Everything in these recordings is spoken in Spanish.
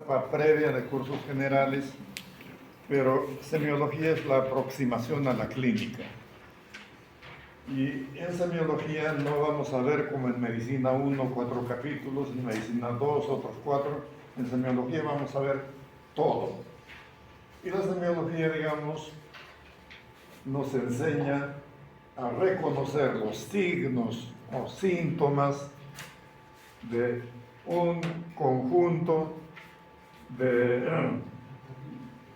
etapa previa de cursos generales, pero semiología es la aproximación a la clínica. Y en semiología no vamos a ver como en medicina 1, 4 capítulos, en medicina 2, otros 4. En semiología vamos a ver todo. Y la semiología, digamos, nos enseña a reconocer los signos o síntomas de un conjunto de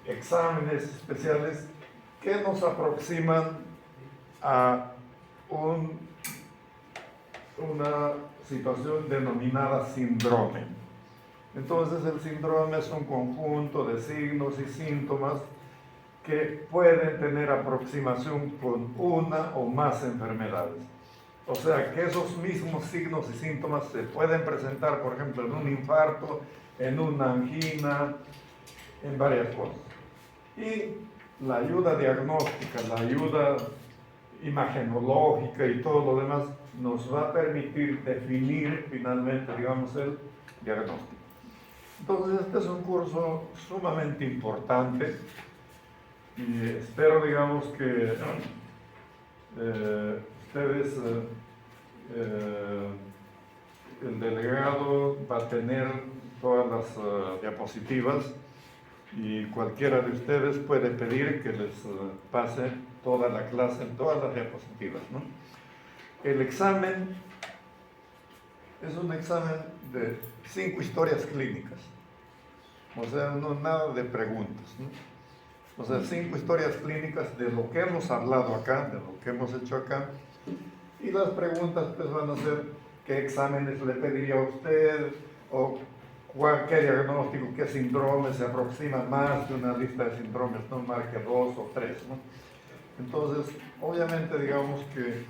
exámenes especiales que nos aproximan a una situación denominada síndrome. Entonces el síndrome es un conjunto de signos y síntomas que pueden tener aproximación con una o más enfermedades. O sea que esos mismos signos y síntomas se pueden presentar, por ejemplo, en un infarto, en una angina, en varias cosas. Y la ayuda diagnóstica, la ayuda imagenológica y todo lo demás nos va a permitir definir finalmente, digamos, el diagnóstico. Entonces, este es un curso sumamente importante y espero, digamos, que ustedes, el delegado va a tener todas las diapositivas y cualquiera de ustedes puede pedir que les pase toda la clase en todas las diapositivas, ¿no? El examen es un examen de 5 historias clínicas, o sea, no nada de preguntas, ¿no? O sea, 5 historias clínicas de lo que hemos hablado acá, de lo que hemos hecho acá, y las preguntas pues van a ser qué exámenes le pediría a usted, o qué diagnóstico, qué síndrome se aproxima más de una lista de síndromes, no marque 2 o 3, ¿no? Entonces, obviamente, digamos que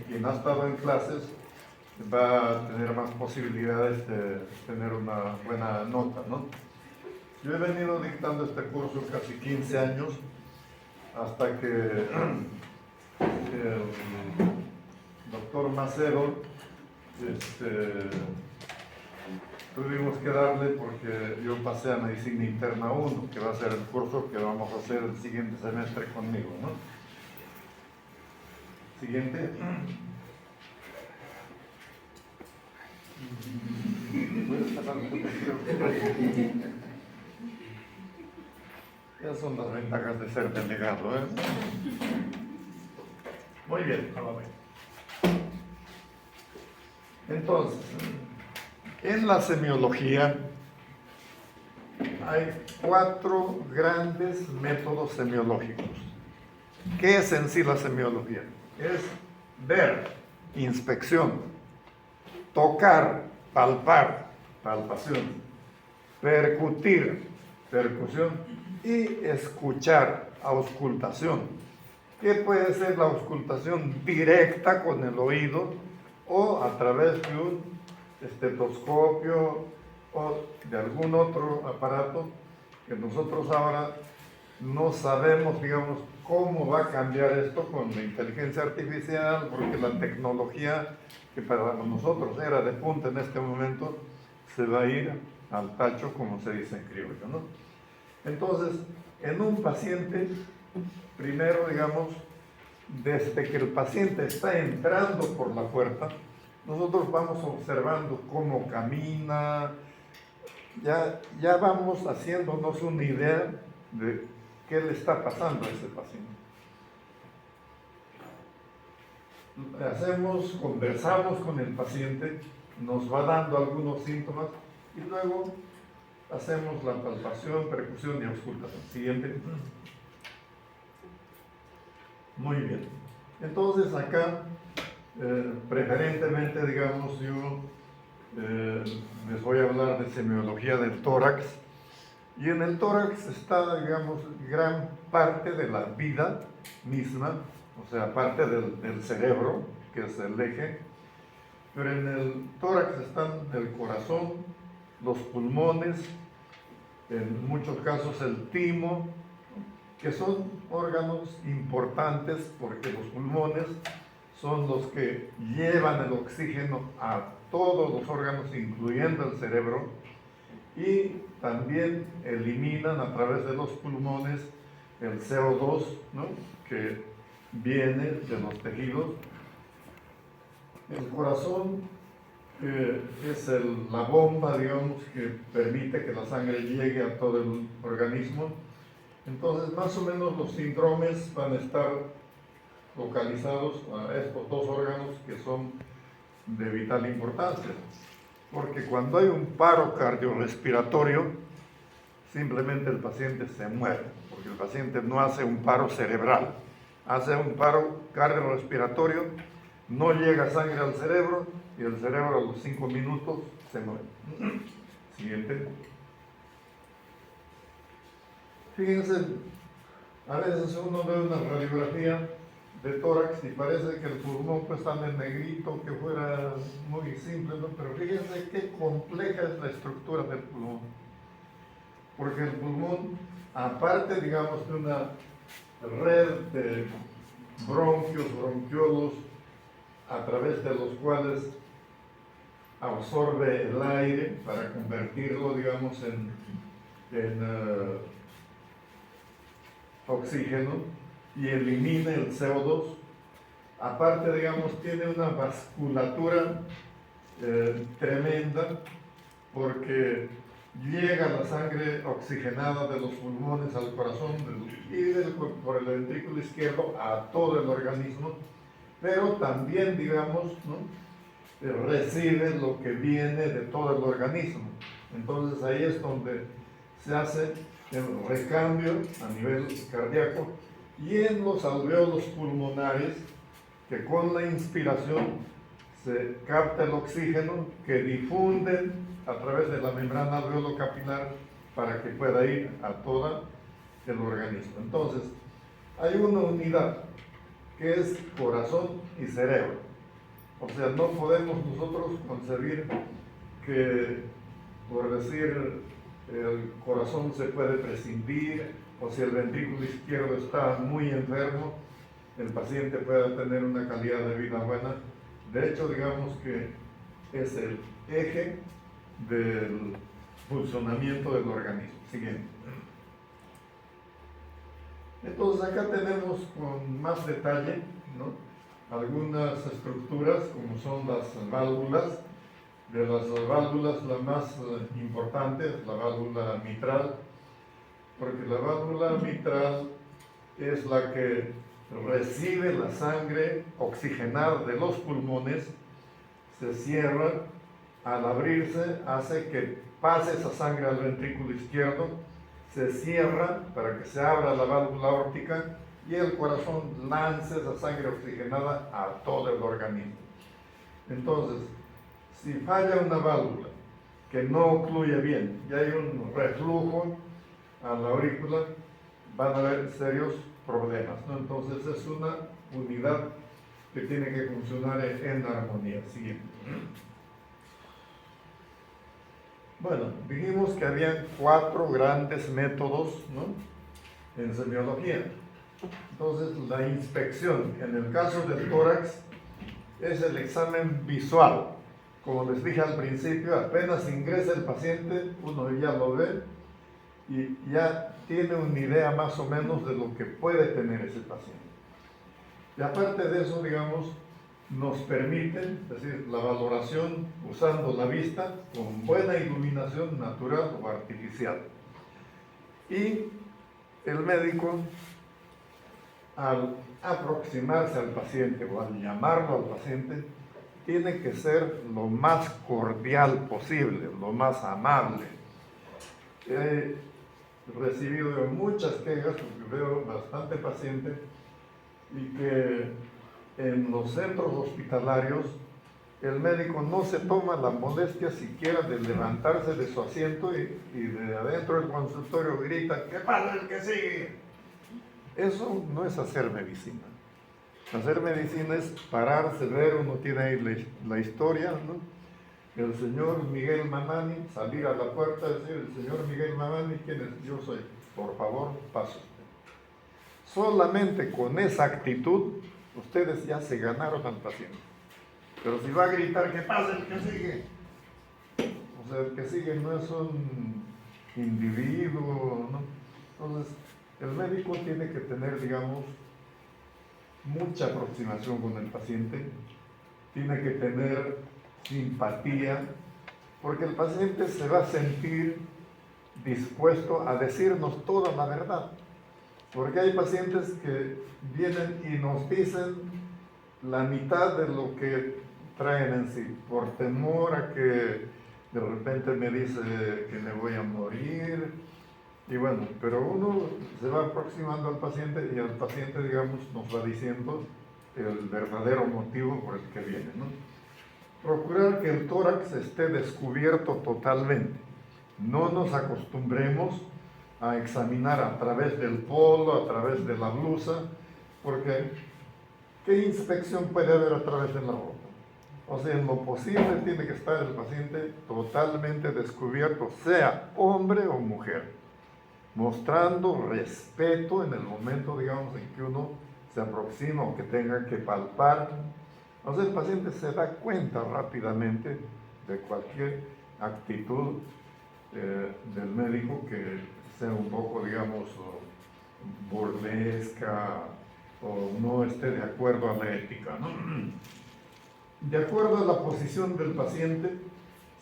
quien ha estado en clases va a tener más posibilidades de tener una buena nota, ¿no? Yo he venido dictando este curso casi 15 años, hasta que el doctor Macedo tuvimos que darle porque yo pasé a Medicina Interna 1, que va a ser el curso que vamos a hacer el siguiente semestre conmigo, ¿no? Siguiente. Esas son las ventajas de ser delegado, ¿eh? Muy bien. Entonces, en la semiología hay 4 grandes métodos semiológicos. ¿Qué es en sí la semiología? Es ver, inspección, tocar, palpar, palpación, percutir, percusión, y escuchar, auscultación, que puede ser la auscultación directa con el oído o a través de un estetoscopio o de algún otro aparato que nosotros ahora no sabemos, digamos, cómo va a cambiar esto con la inteligencia artificial, porque la tecnología que para nosotros era de punta en este momento se va a ir al tacho, como se dice en criollo, ¿no? Entonces, en un paciente, primero, digamos, desde que el paciente está entrando por la puerta, nosotros vamos observando cómo camina, ya vamos haciéndonos una idea de qué le está pasando a ese paciente. Conversamos con el paciente, nos va dando algunos síntomas y luego hacemos la palpación, percusión y auscultación. Siguiente. Muy bien. Entonces acá, preferentemente, digamos, yo les voy a hablar de semiología del tórax. Y en el tórax está, digamos, gran parte de la vida misma, o sea, parte del cerebro, que es el eje. Pero en el tórax están el corazón, los pulmones, en muchos casos el timo, que son órganos importantes porque los pulmones son los que llevan el oxígeno a todos los órganos, incluyendo el cerebro, y también eliminan a través de los pulmones el CO2, ¿no?, que viene de los tejidos. El corazón es la bomba, digamos, que permite que la sangre llegue a todo el organismo. Entonces, más o menos los síndromes van a estar localizados a estos dos órganos que son de vital importancia. Porque cuando hay un paro cardiorrespiratorio, simplemente el paciente se muere, porque el paciente no hace un paro cerebral, hace un paro cardiorrespiratorio, no llega sangre al cerebro y el cerebro a los 5 minutos se muere. Siguiente. Fíjense, a veces uno ve una radiografía de tórax y parece que el pulmón pues está en negrito, que fuera muy simple, ¿no? Pero fíjense qué compleja es la estructura del pulmón. Porque el pulmón, aparte, digamos, de una red de bronquios, bronquiolos, a través de los cuales absorbe el aire para convertirlo, digamos, en oxígeno y elimina el CO2. Aparte, digamos, tiene una vasculatura tremenda, porque llega la sangre oxigenada de los pulmones al corazón y por el ventrículo izquierdo a todo el organismo, pero también, digamos, ¿no?, recibe lo que viene de todo el organismo. Entonces ahí es donde se hace el recambio a nivel cardíaco y en los alvéolos pulmonares, que con la inspiración se capta el oxígeno que difunden a través de la membrana alveolo-capilar para que pueda ir a todo el organismo. Entonces, hay una unidad que es corazón y cerebro. O sea, no podemos nosotros concebir que, por decir, el corazón se puede prescindir, o si el ventrículo izquierdo está muy enfermo, el paciente pueda tener una calidad de vida buena. De hecho, digamos que es el eje del funcionamiento del organismo. Siguiente. Entonces acá tenemos con más detalle, ¿no?, algunas estructuras, como son las válvulas. De las válvulas, la más importante es la válvula mitral, porque la válvula mitral es la que recibe la sangre oxigenada de los pulmones, se cierra, al abrirse hace que pase esa sangre al ventrículo izquierdo, se cierra para que se abra la válvula aórtica y el corazón lance esa sangre oxigenada a todo el organismo. Entonces, si falla una válvula que no ocluye bien y hay un reflujo a la aurícula, van a haber serios problemas, ¿no? Entonces es una unidad que tiene que funcionar en armonía. Siguiente. Bueno, dijimos que había 4 grandes métodos, ¿no?, en semiología. Entonces, la inspección, en el caso del tórax, es el examen visual. Como les dije al principio, apenas ingresa el paciente, uno ya lo ve y ya tiene una idea más o menos de lo que puede tener ese paciente. Y aparte de eso, digamos, nos permite, es decir, la valoración usando la vista con buena iluminación natural o artificial. Y el médico, al aproximarse al paciente o al llamarlo al paciente, tiene que ser lo más cordial posible, lo más amable. He recibido muchas quejas, porque veo bastante paciente, y que en los centros hospitalarios el médico no se toma la molestia siquiera de levantarse de su asiento y de adentro del consultorio grita: ¿qué pasa el que sigue? Eso no es hacer medicina. Hacer medicina es pararse, ver, uno tiene ahí la historia, ¿no? El señor Miguel Mamani, salir a la puerta y decir: el señor Miguel Mamani, ¿quién es? Yo soy. Por favor, pase usted. Solamente con esa actitud, ustedes ya se ganaron al paciente. Pero si va a gritar: ¿qué pasa el que sigue? O O sea, el que sigue no es un individuo, ¿no? Entonces, el médico tiene que tener, digamos, mucha aproximación con el paciente, tiene que tener simpatía, porque el paciente se va a sentir dispuesto a decirnos toda la verdad. Porque hay pacientes que vienen y nos dicen la mitad de lo que traen en sí, por temor a que de repente me dice que me voy a morir. Y bueno, pero uno se va aproximando al paciente y el paciente, digamos, nos va diciendo el verdadero motivo por el que viene, ¿no? Procurar que el tórax esté descubierto totalmente. No nos acostumbremos a examinar a través del polo, a través de la blusa, porque ¿qué inspección puede haber a través de la ropa? O sea, en lo posible tiene que estar el paciente totalmente descubierto, sea hombre o mujer, mostrando respeto en el momento, digamos, en que uno se aproxima o que tenga que palpar. O sea, el paciente se da cuenta rápidamente de cualquier actitud del médico que sea un poco, digamos, burlesca o no esté de acuerdo a la ética, ¿no? De acuerdo a la posición del paciente,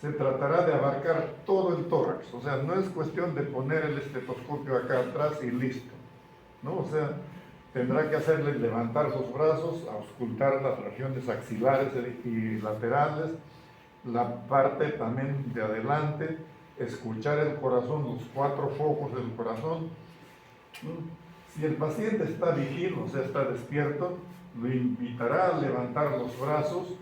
se tratará de abarcar todo el tórax. O sea, no es cuestión de poner el estetoscopio acá atrás y listo, ¿no? O sea, tendrá que hacerle levantar los brazos, auscultar las regiones axilares y laterales, la parte también de adelante, escuchar el corazón, los 4 focos del corazón. Si el paciente está vigil, o sea, está despierto, lo invitará a levantar los brazos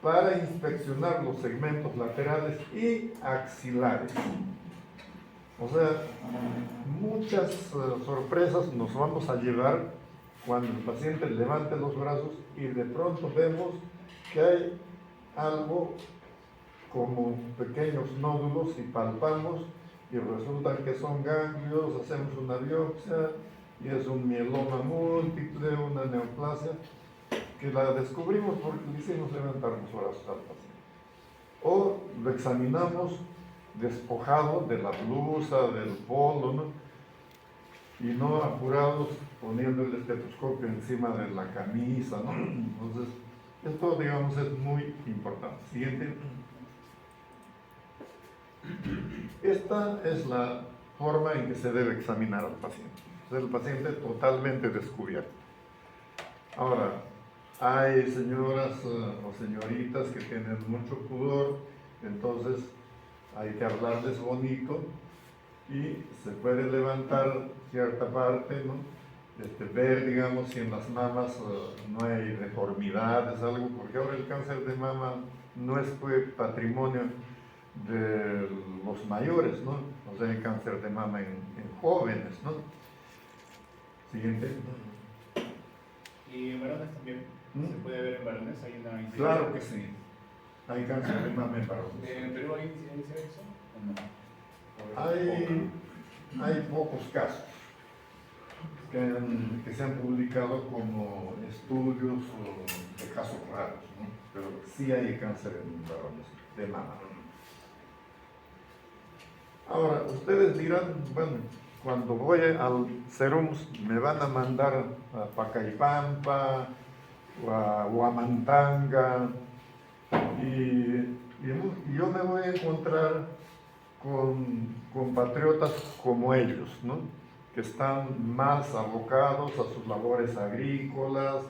para inspeccionar los segmentos laterales y axilares. O sea, muchas sorpresas nos vamos a llevar cuando el paciente levante los brazos y de pronto vemos que hay algo como pequeños nódulos y palpamos y resulta que son ganglios, hacemos una biopsia y es un mieloma múltiple, una neoplasia, que la descubrimos porque le hicimos levantar los brazos al paciente. O lo examinamos despojado de la blusa, del polo, ¿no? Y no apurados poniendo el estetoscopio encima de la camisa, ¿no? Entonces, esto, digamos, es muy importante. Siguiente. Esta es la forma en que se debe examinar al paciente. O sea, el paciente totalmente descubierto. Ahora, hay señoras o señoritas que tienen mucho pudor, entonces hay que hablarles bonito y se puede levantar cierta parte, ¿no? Ver, digamos, si en las mamas no hay deformidades, algo, porque ahora el cáncer de mama no es patrimonio de los mayores, ¿no? O sea, el cáncer de mama en jóvenes, ¿no? Siguiente. ¿Y en varones también? ¿Se puede ver en varones? ¿Hay una incidencia? Claro que sí. Hay cáncer de mama en varones. ¿En Perú hay incidencia de eso o no? Hay pocos casos que se han publicado como estudios de casos raros, ¿no? Pero sí hay cáncer en varones de mama. Ahora, ustedes dirán, bueno, cuando voy al Serums me van a mandar a Pacaipampa o a Huamantanga y yo me voy a encontrar con compatriotas como ellos, ¿no? Que están más abocados a sus labores agrícolas,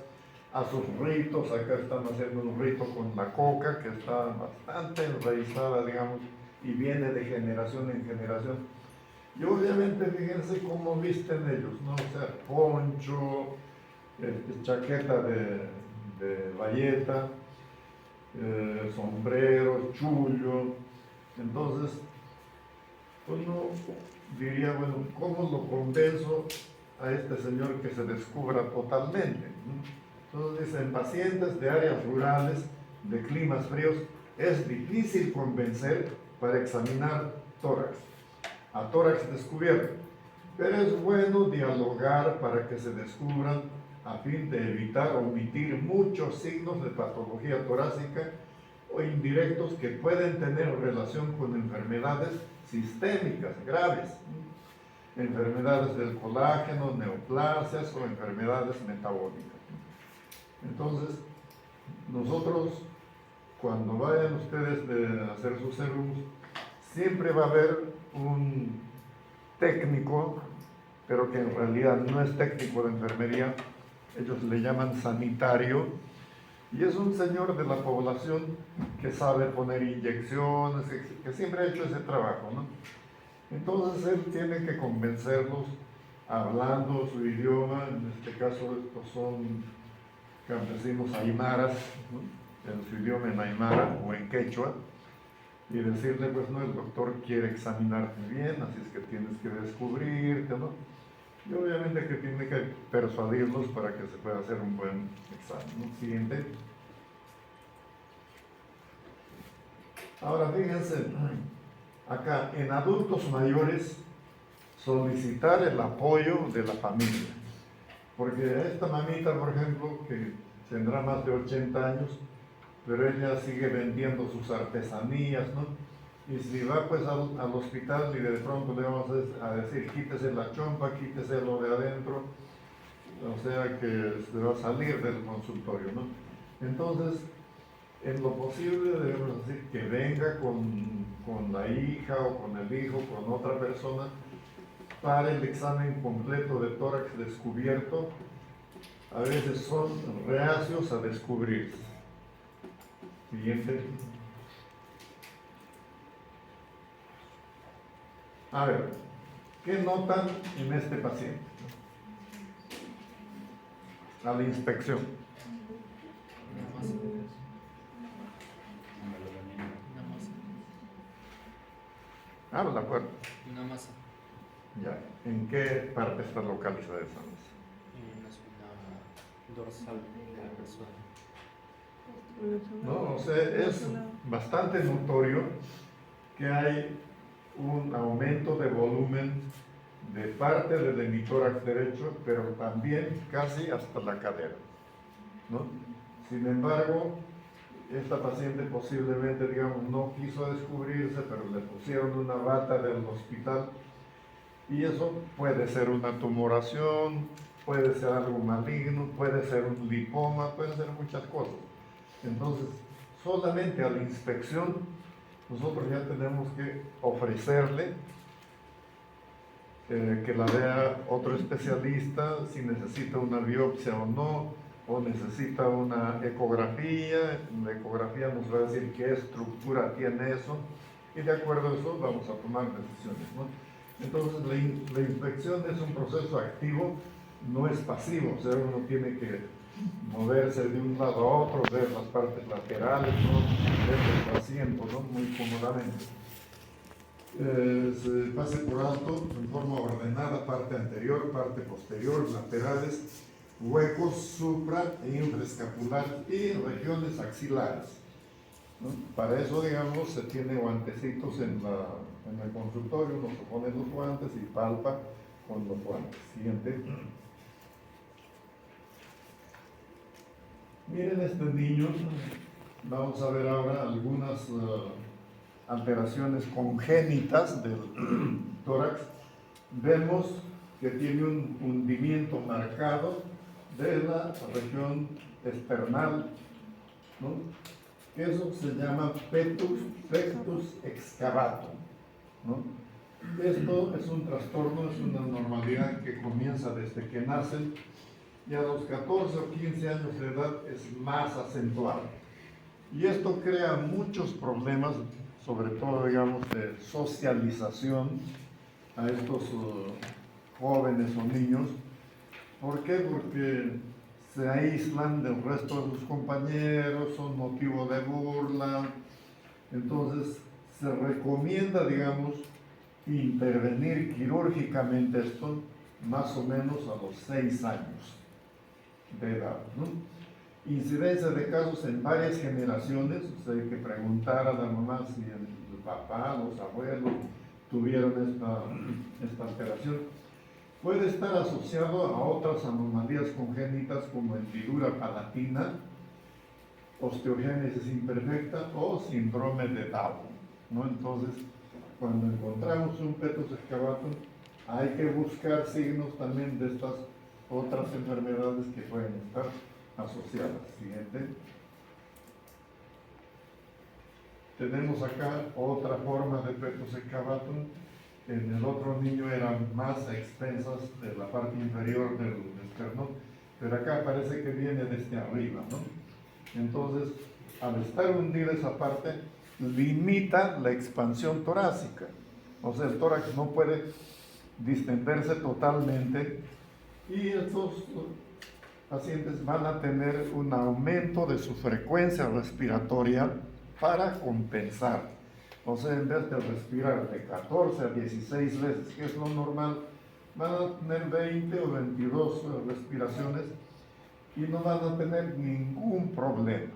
a sus ritos. Acá están haciendo un rito con la coca que está bastante enraizada, digamos, y viene de generación en generación. Y obviamente fíjense cómo visten ellos, ¿no? O sea, poncho, chaqueta de bayeta, sombrero, chullo. Entonces, uno diría, bueno, ¿cómo lo convenzo a este señor que se descubra totalmente? Entonces dicen, pacientes de áreas rurales, de climas fríos, es difícil convencer para examinar tórax, a tórax descubierto, pero es bueno dialogar para que se descubran a fin de evitar omitir muchos signos de patología torácica o indirectos que pueden tener relación con enfermedades sistémicas graves, enfermedades del colágeno, neoplasias o enfermedades metabólicas. Entonces, nosotros, cuando vayan ustedes a hacer sus serums, siempre va a haber un técnico, pero que en realidad no es técnico de enfermería, ellos le llaman sanitario, y es un señor de la población que sabe poner inyecciones, que siempre ha hecho ese trabajo, ¿no? Entonces él tiene que convencerlos hablando su idioma, en este caso estos son campesinos aymaras, ¿no? En su idioma en aymara o en quechua, y decirle, pues no, el doctor quiere examinarte bien, así es que tienes que descubrirte, ¿no? Y obviamente que tiene que persuadirlos para que se pueda hacer un buen examen, ¿no? Siguiente. Ahora fíjense, acá en adultos mayores, solicitar el apoyo de la familia. Porque esta mamita, por ejemplo, que tendrá más de 80 años, pero ella sigue vendiendo sus artesanías, ¿no? Y si va pues al hospital y de pronto le vamos a decir, quítese la chompa, quítese lo de adentro, o sea que se va a salir del consultorio, ¿no? Entonces, en lo posible debemos decir que venga con la hija o con el hijo, con otra persona, para el examen completo de tórax descubierto. A veces son reacios a descubrirse. Siguiente. A ver, ¿qué notan en este paciente? A la inspección. Habla fuerte. Una masa Ya. ¿En qué parte está localizada esa masa? en la zona dorsal de la persona. No, o sea, es bastante notorio que hay un aumento de volumen de parte del hemitórax derecho, pero también casi hasta la cadera, ¿no? Sin embargo, esta paciente posiblemente, digamos, no quiso descubrirse, pero le pusieron una bata del hospital, y eso puede ser una tumoración, puede ser algo maligno, puede ser un lipoma, puede ser muchas cosas. Entonces, solamente a la inspección, nosotros ya tenemos que ofrecerle que la vea otro especialista, si necesita una biopsia o no, o necesita una ecografía. La ecografía nos va a decir qué estructura tiene eso, y de acuerdo a eso vamos a tomar decisiones, ¿no? Entonces, la inspección es un proceso activo, no es pasivo, o sea, uno tiene que moverse de un lado a otro, ver las partes laterales, ¿no? Ver el asiento, ¿no? Muy cómodamente. Se pase por alto en forma ordenada, parte anterior, parte posterior, laterales, huecos supra e infraescapulares y regiones axilares, ¿no? Para eso, digamos, se tiene guantecitos en el consultorio, uno se pone los guantes y palpa con los guantes. Siguiente. Miren este niño, vamos a ver ahora algunas alteraciones congénitas del tórax. Vemos que tiene un hundimiento marcado de la región esternal, ¿no? Eso se llama pectus excavatum, ¿no? Esto es un trastorno, es una normalidad que comienza desde que nacen, y a los 14 o 15 años de edad es más acentuado. Y esto crea muchos problemas, sobre todo, digamos, de socialización a estos jóvenes o niños. ¿Por qué? Porque se aíslan del resto de sus compañeros, son motivo de burla. Entonces, se recomienda, digamos, intervenir quirúrgicamente esto más o menos a los 6 años de edad, ¿no? Incidencia de casos en varias generaciones, o sea, hay que preguntar a la mamá si el papá, los abuelos tuvieron esta alteración. Puede estar asociado a otras anomalías congénitas como hendidura palatina osteogénesis imperfecta o síndrome de Down, ¿no? Entonces, cuando encontramos un fetus excavatum, hay que buscar signos también de estas otras enfermedades que pueden estar asociadas. Siguiente. Tenemos acá otra forma de fetus excavatum. En el otro niño eran más extensas de la parte inferior del esternón, pero acá parece que viene desde arriba, ¿no? Entonces, al estar hundida esa parte, limita la expansión torácica. O sea, el tórax no puede distenderse totalmente y estos pacientes van a tener un aumento de su frecuencia respiratoria para compensar. O sea, en vez de respirar de 14 a 16 veces, que es lo normal, van a tener 20 o 22 respiraciones y no van a tener ningún problema.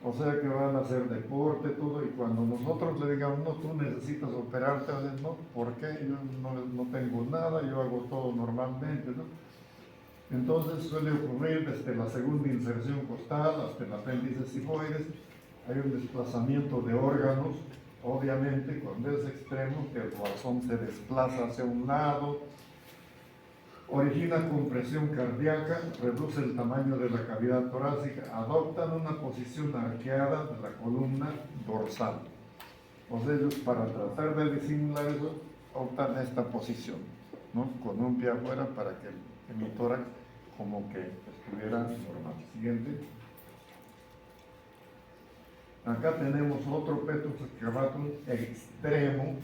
O sea que van a hacer deporte, todo, y cuando nosotros le digamos, no, tú necesitas operarte, no, ¿por qué? Yo no tengo nada, yo hago todo normalmente, ¿no? Entonces suele ocurrir desde la segunda inserción costal hasta el apéndice sigmoides, hay un desplazamiento de órganos, obviamente cuando es extremo, que el corazón se desplaza hacia un lado, origina compresión cardíaca, reduce el tamaño de la cavidad torácica, adoptan una posición arqueada de la columna dorsal. O sea, ellos para tratar de disimular eso, optan esta posición, ¿no? Con un pie afuera para que el tórax como que estuviera normal. Siguiente. Acá tenemos otro fetus excavatum extremo,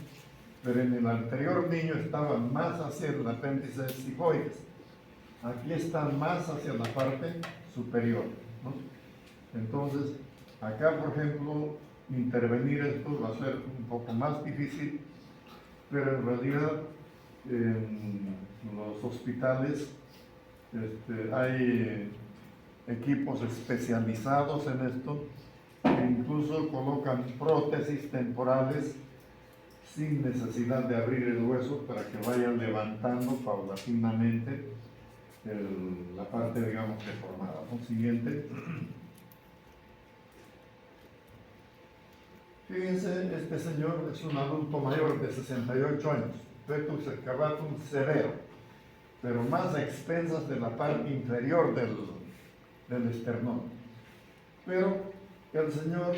pero en el anterior niño estaba más hacia el apéndice sigmoides. Aquí está más hacia la parte superior, ¿no? Entonces, acá, por ejemplo, intervenir esto va a ser un poco más difícil, pero en realidad en los hospitales hay equipos especializados en esto que incluso colocan prótesis temporales sin necesidad de abrir el hueso para que vayan levantando paulatinamente la parte, digamos, deformada, ¿no? Siguiente. Fíjense, este señor es un adulto mayor de 68 años, fetus excavatum severo, pero más extensas de la parte inferior del esternón. Pero el señor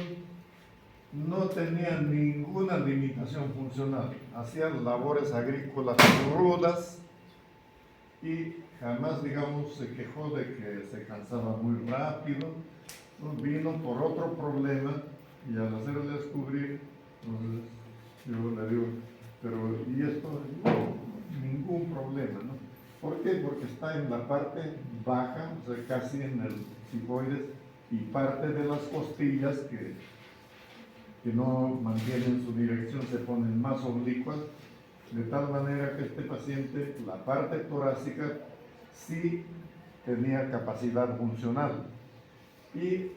no tenía ninguna limitación funcional, hacía labores agrícolas rudas y jamás, digamos, se quejó de que se cansaba muy rápido. Vino por otro problema y al hacerle descubrir, entonces yo le digo, pero ¿y esto? No, ningún problema, ¿no? ¿Por qué? Porque está en la parte baja, o sea, casi en el sigmoides, y parte de las costillas que no mantienen su dirección se ponen más oblicuas, de tal manera que este paciente, la parte torácica, sí tenía capacidad funcional. Y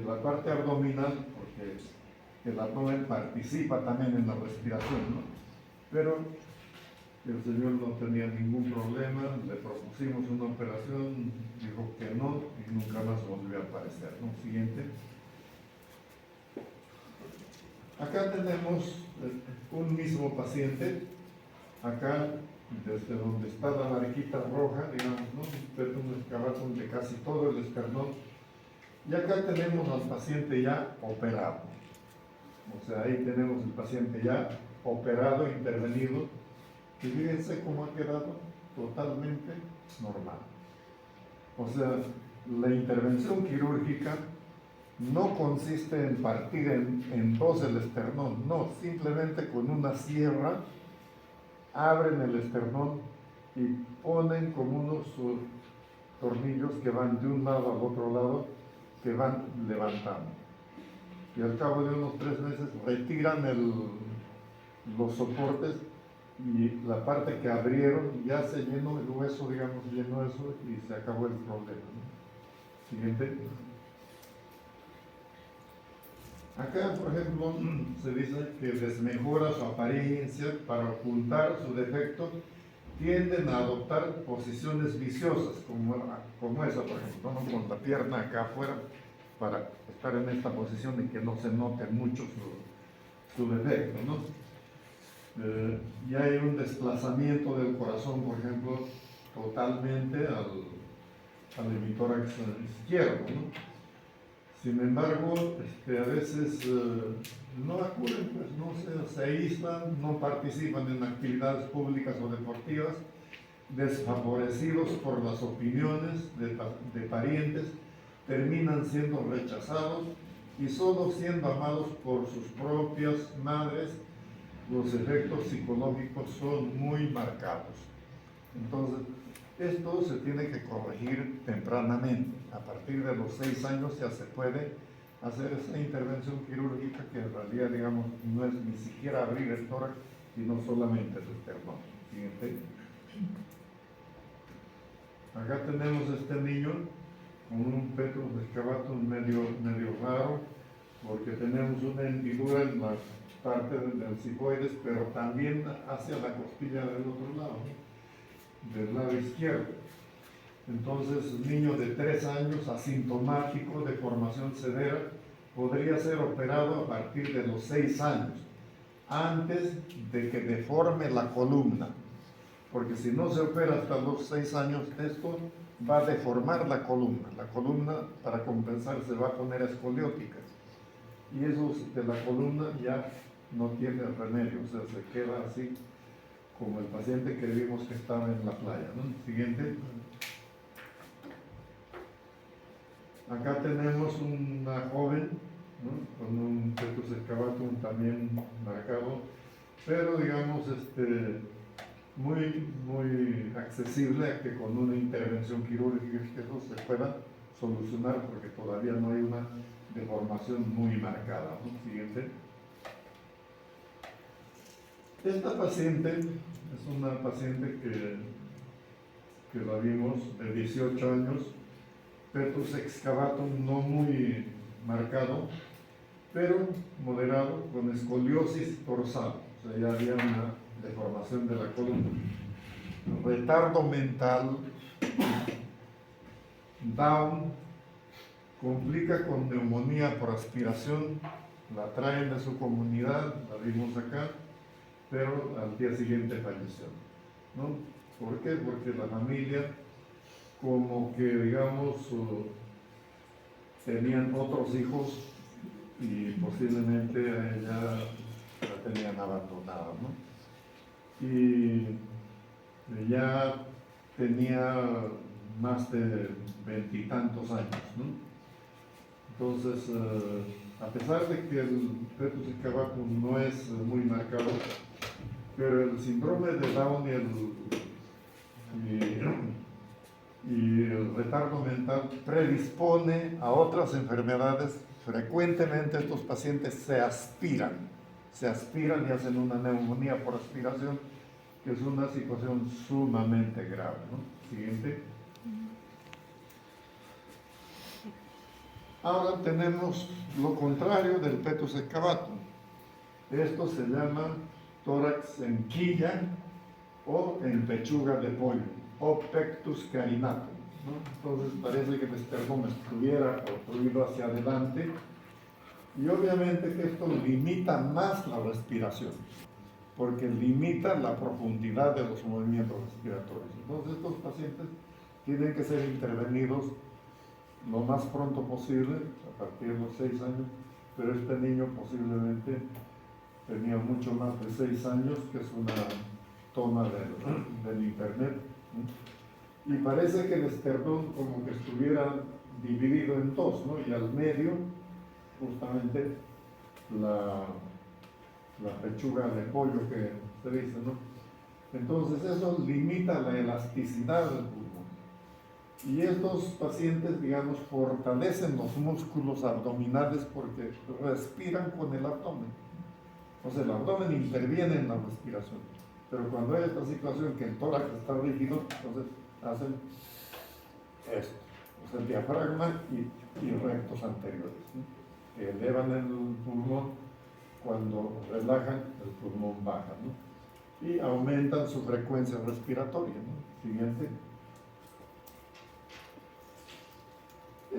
la parte abdominal, porque el abdomen participa también en la respiración, ¿no? Pero el señor no tenía ningún problema, le propusimos una operación, dijo que no y nunca más volvió a aparecer, ¿no? Siguiente. Acá tenemos un mismo paciente, acá desde donde está la mariquita roja, digamos, ¿no? Un fetus excavatum de casi todo el esternón. Y acá tenemos al paciente ya operado. O sea, ahí tenemos el paciente ya operado, intervenido. Y fíjense cómo ha quedado totalmente normal. O sea, la intervención quirúrgica no consiste en partir en dos el esternón, no, simplemente con una sierra abren el esternón y ponen como unos tornillos que van de un lado al otro lado, que van levantando. Y al cabo de unos 3 meses retiran los soportes y la parte que abrieron ya se llenó el hueso, digamos, llenó eso y se acabó el problema, ¿no? Siguiente. Acá, por ejemplo, se dice que desmejora su apariencia para ocultar su defecto, tienden a adoptar posiciones viciosas, como esa, por ejemplo, ¿no? Con la pierna acá afuera, para estar en esta posición de que no se note mucho su defecto, ¿no? Y hay un desplazamiento del corazón, por ejemplo, totalmente al hemitórax izquierdo, ¿no? Sin embargo, a veces no acuden, pues no se aíslan, no participan en actividades públicas o deportivas, desfavorecidos por las opiniones de parientes, terminan siendo rechazados y solo siendo amados por sus propias madres, los efectos psicológicos son muy marcados. Entonces, esto se tiene que corregir tempranamente. A partir de los 6 años ya se puede hacer esa intervención quirúrgica que en realidad, digamos, no es ni siquiera abrir el tórax, sino solamente el esternón. Siguiente. Acá tenemos este niño con un petrus excavatum medio raro, porque tenemos una hendidura en la parte del cigoides, pero también hacia la costilla del otro lado, del lado izquierdo. Entonces, niño de 3 años, asintomático, de formación severa, podría ser operado a partir de los 6 años, antes de que deforme la columna, porque si no se opera hasta los 6 años, esto va a deformar la columna para compensar se va a poner escoliótica, y eso de la columna ya no tiene remedio, o sea, se queda así como el paciente que vimos que estaba en la playa, ¿no? Siguiente. Acá tenemos una joven, ¿no? Con un petrus excavatum también marcado, pero digamos muy accesible a que con una intervención quirúrgica eso se pueda solucionar, porque todavía no hay una deformación muy marcada, ¿no? Siguiente. Esta paciente es una paciente que la vimos de 18 años, petrus excavatum no muy marcado, pero moderado, con escoliosis dorsal, o sea, ya había una deformación de la columna. Retardo mental, Down, complica con neumonía por aspiración, la traen de su comunidad, la vimos acá, pero al día siguiente falleció, ¿no? ¿Por qué? Porque la familia, como que digamos, tenían otros hijos y posiblemente a ella la tenían abandonada, ¿no? Y ya tenía más de 20 y tantos años, ¿no? Entonces, a pesar de que el petrus excavatum no es muy marcado, pero el síndrome de Down y el retardo mental predispone a otras enfermedades. Frecuentemente estos pacientes se aspiran y hacen una neumonía por aspiración, que es una situación sumamente grave, ¿no? Siguiente. Ahora tenemos lo contrario del petrus excavatum. Esto se llama tórax en quilla o en pechuga de pollo, o pectus carinatum, ¿no? Entonces parece que el esternón estuviera obstruido hacia adelante, y obviamente que esto limita más la respiración, porque limita la profundidad de los movimientos respiratorios. Entonces estos pacientes tienen que ser intervenidos lo más pronto posible, a partir de los 6 años, pero este niño posiblemente tenía mucho más de 6 años, que es una toma del internet, ¿no? Y parece que el esternón como que estuviera dividido en dos, ¿no? Y al medio, justamente, la pechuga de pollo que se dice, ¿no? Entonces eso limita la elasticidad del pulmón. Y estos pacientes, digamos, fortalecen los músculos abdominales porque respiran con el abdomen. O sea, el abdomen interviene en la respiración. Pero cuando hay esta situación que el tórax está rígido, entonces hacen esto. O sea, el diafragma y rectos anteriores, ¿no? Que elevan el pulmón. Cuando relajan, el pulmón baja, ¿no? Y aumentan su frecuencia respiratoria, ¿no? Siguiente.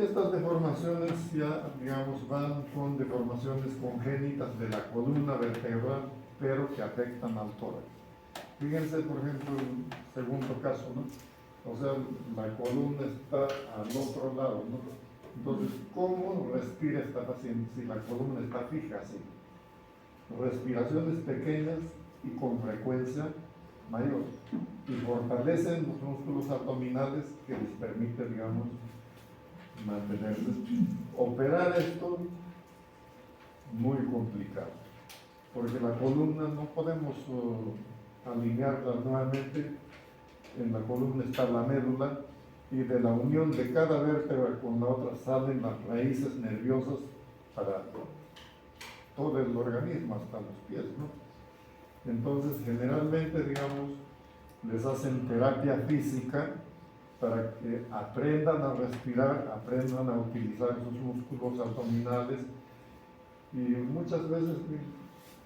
Estas deformaciones ya, digamos, van con deformaciones congénitas de la columna vertebral, pero que afectan al tórax. Fíjense, por ejemplo, el segundo caso, ¿no? O sea, la columna está al otro lado, ¿no? Entonces, ¿cómo respira esta paciente si la columna está fija así? Respiraciones pequeñas y con frecuencia mayor. Y fortalecen los músculos abdominales que les permite, digamos, mantenerse. Operar esto, muy complicado, porque la columna no podemos alinearla nuevamente. En la columna está la médula y de la unión de cada vértebra con la otra salen las raíces nerviosas para todo el organismo, hasta los pies, ¿no? Entonces, generalmente, digamos, les hacen terapia física para que aprendan a respirar, aprendan a utilizar sus músculos abdominales. Y muchas veces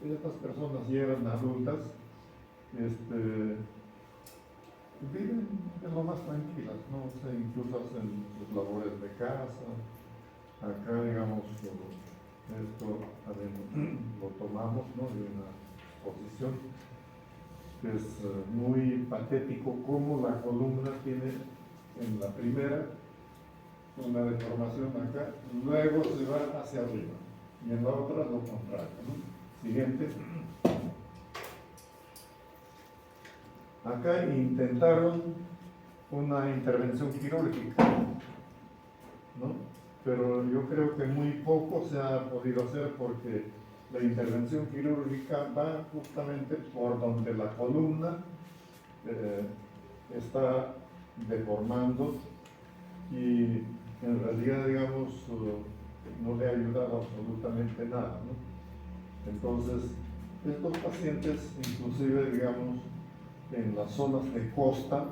estas personas llegan adultas, viven de lo más tranquilas, ¿no? O sea, incluso hacen sus labores de casa. Acá, digamos, esto también lo tomamos, ¿no? De una exposición que es muy patético cómo la columna tiene en la primera una deformación acá, luego se va hacia arriba y en la otra lo contrario, ¿no? Siguiente. Acá intentaron una intervención quirúrgica, ¿no? Pero yo creo que muy poco se ha podido hacer porque la intervención quirúrgica va justamente por donde la columna está deformando y en realidad, digamos, no le ha ayudado absolutamente nada, ¿no? Entonces, estos pacientes, inclusive, digamos, en las zonas de costa,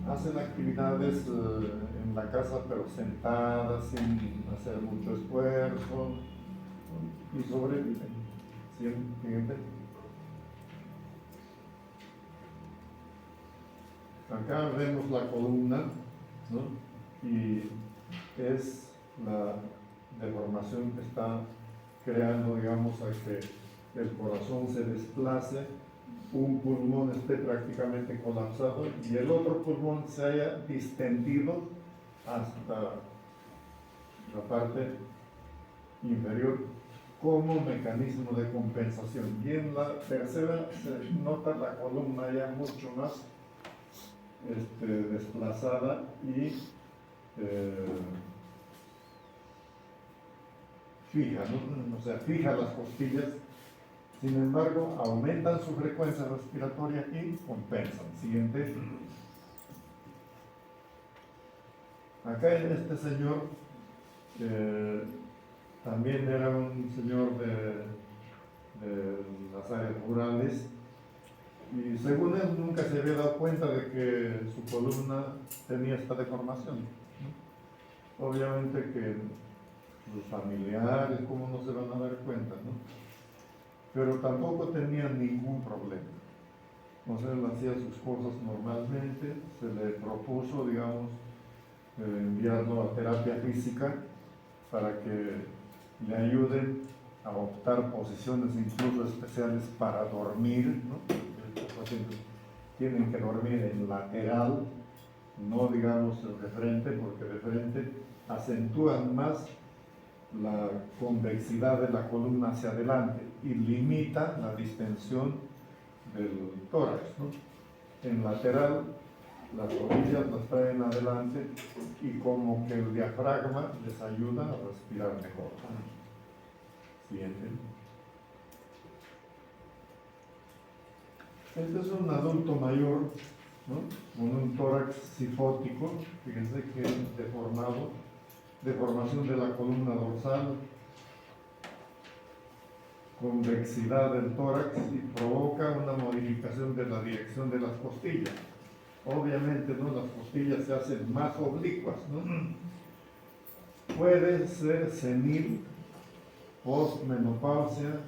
hacen actividades en la casa, pero sentadas, sin hacer mucho esfuerzo, y sobreviven. Siguiente. Acá vemos la columna, ¿no? Y es la deformación que está creando, digamos, a que el corazón se desplace, un pulmón esté prácticamente colapsado y el otro pulmón se haya distendido hasta la parte inferior como mecanismo de compensación. Y en la tercera se nota la columna ya mucho más desplazada y fija, ¿no? O sea, fija las costillas. Sin embargo, aumentan su frecuencia respiratoria y compensan. Siguiente. Acá en este señor, también era un señor de las áreas rurales, y según él nunca se había dado cuenta de que su columna tenía esta deformación, ¿no? Obviamente que sus familiares, ¿cómo no se van a dar cuenta, no? Pero tampoco tenía ningún problema. O sea, él hacía sus cosas normalmente, se le propuso, digamos, enviarlo a terapia física para que le ayuden a optar posiciones incluso especiales para dormir, ¿no? Estos pacientes tienen que dormir en lateral, no digamos de frente, porque de frente acentúan más la convexidad de la columna hacia adelante y limita la distensión del tórax, ¿no? En lateral, las rodillas las traen adelante y como que el diafragma les ayuda a respirar mejor. Siguiente. Este es un adulto mayor, ¿no? Con un tórax sifótico, fíjense que deformado, deformación de la columna dorsal, convexidad del tórax y provoca una modificación de la dirección de las costillas. Obviamente, ¿no? Las costillas se hacen más oblicuas, ¿no? Puede ser senil, postmenopausia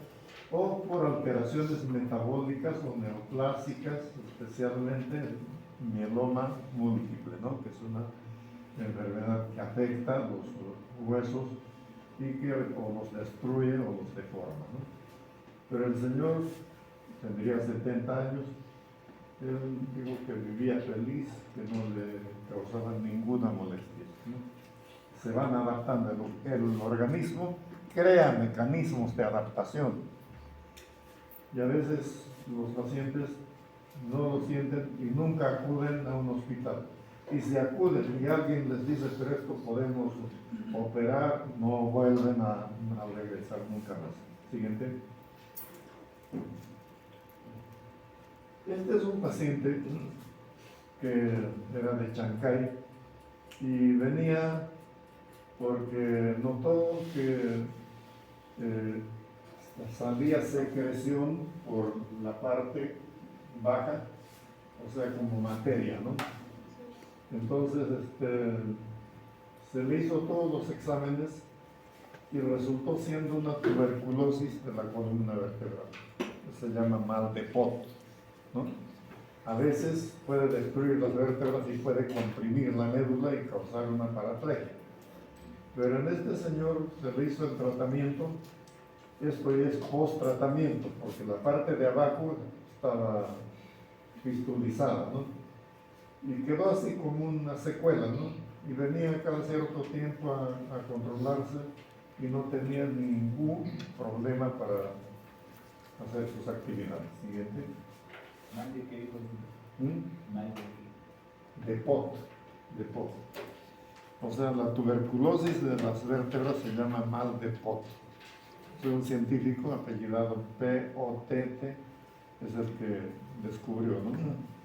o por alteraciones metabólicas o neoplásicas, especialmente el mieloma múltiple, ¿no? Que es una enfermedad que afecta los huesos y que o los destruye o los deforma, ¿no? Pero el señor tendría 70 años, él dijo que vivía feliz, que no le causaba ninguna molestia, ¿no? Se van adaptando, el organismo crea mecanismos de adaptación y a veces los pacientes no lo sienten y nunca acuden a un hospital. Y si acuden y alguien les dice, pero esto podemos operar, no vuelven a regresar nunca más. Siguiente. Este es un paciente que era de Chancay y venía porque notó que salía secreción por la parte baja, o sea, como materia, ¿no? Entonces, se le hizo todos los exámenes y resultó siendo una tuberculosis de la columna vertebral. Se llama mal de Pot, ¿no? A veces puede destruir las vértebras y puede comprimir la médula y causar una paraplegia. Pero en este señor se le hizo el tratamiento, esto ya es post-tratamiento, porque la parte de abajo estaba fistulizada, ¿no? Y quedó así como una secuela, ¿no? Y venía cada cierto tiempo a controlarse y no tenía ningún problema para hacer sus actividades. Siguiente. Mal de qué dijo. ¿Mm? Mal de De POT, de POT. O sea, la tuberculosis de las vértebras se llama mal de Pot. Es un científico apellidado P-O-T-T, es el que descubrió, ¿no?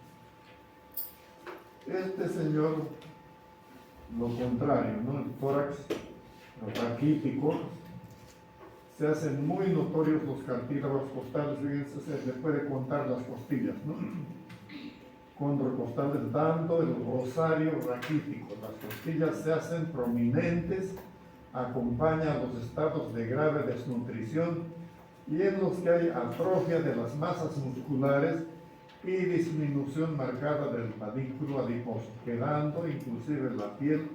Este señor, lo contrario, ¿no? El tórax raquítico, se hacen muy notorios los cartílagos costales, fíjense, se le puede contar las costillas, ¿no? Condrocostales dando el rosario raquítico. Las costillas se hacen prominentes, acompaña a los estados de grave desnutrición y en los que hay atrofia de las masas musculares y disminución marcada del pedúnculo adiposo, quedando inclusive la piel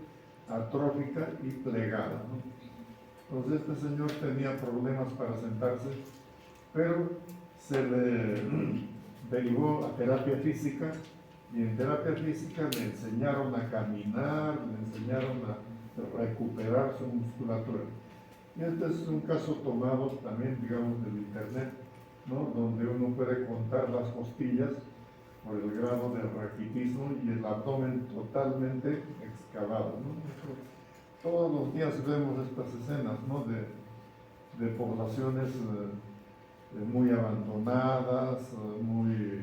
atrófica y plegada, ¿no? Entonces este señor tenía problemas para sentarse, pero se le derivó a terapia física y en terapia física le enseñaron a caminar, le enseñaron a recuperar su musculatura. Y este es un caso tomado también, digamos, del internet, ¿no? Donde uno puede contar las costillas por el grado de raquitismo y el abdomen totalmente excavado, ¿no? Todos los días vemos estas escenas, ¿no? de poblaciones muy abandonadas, muy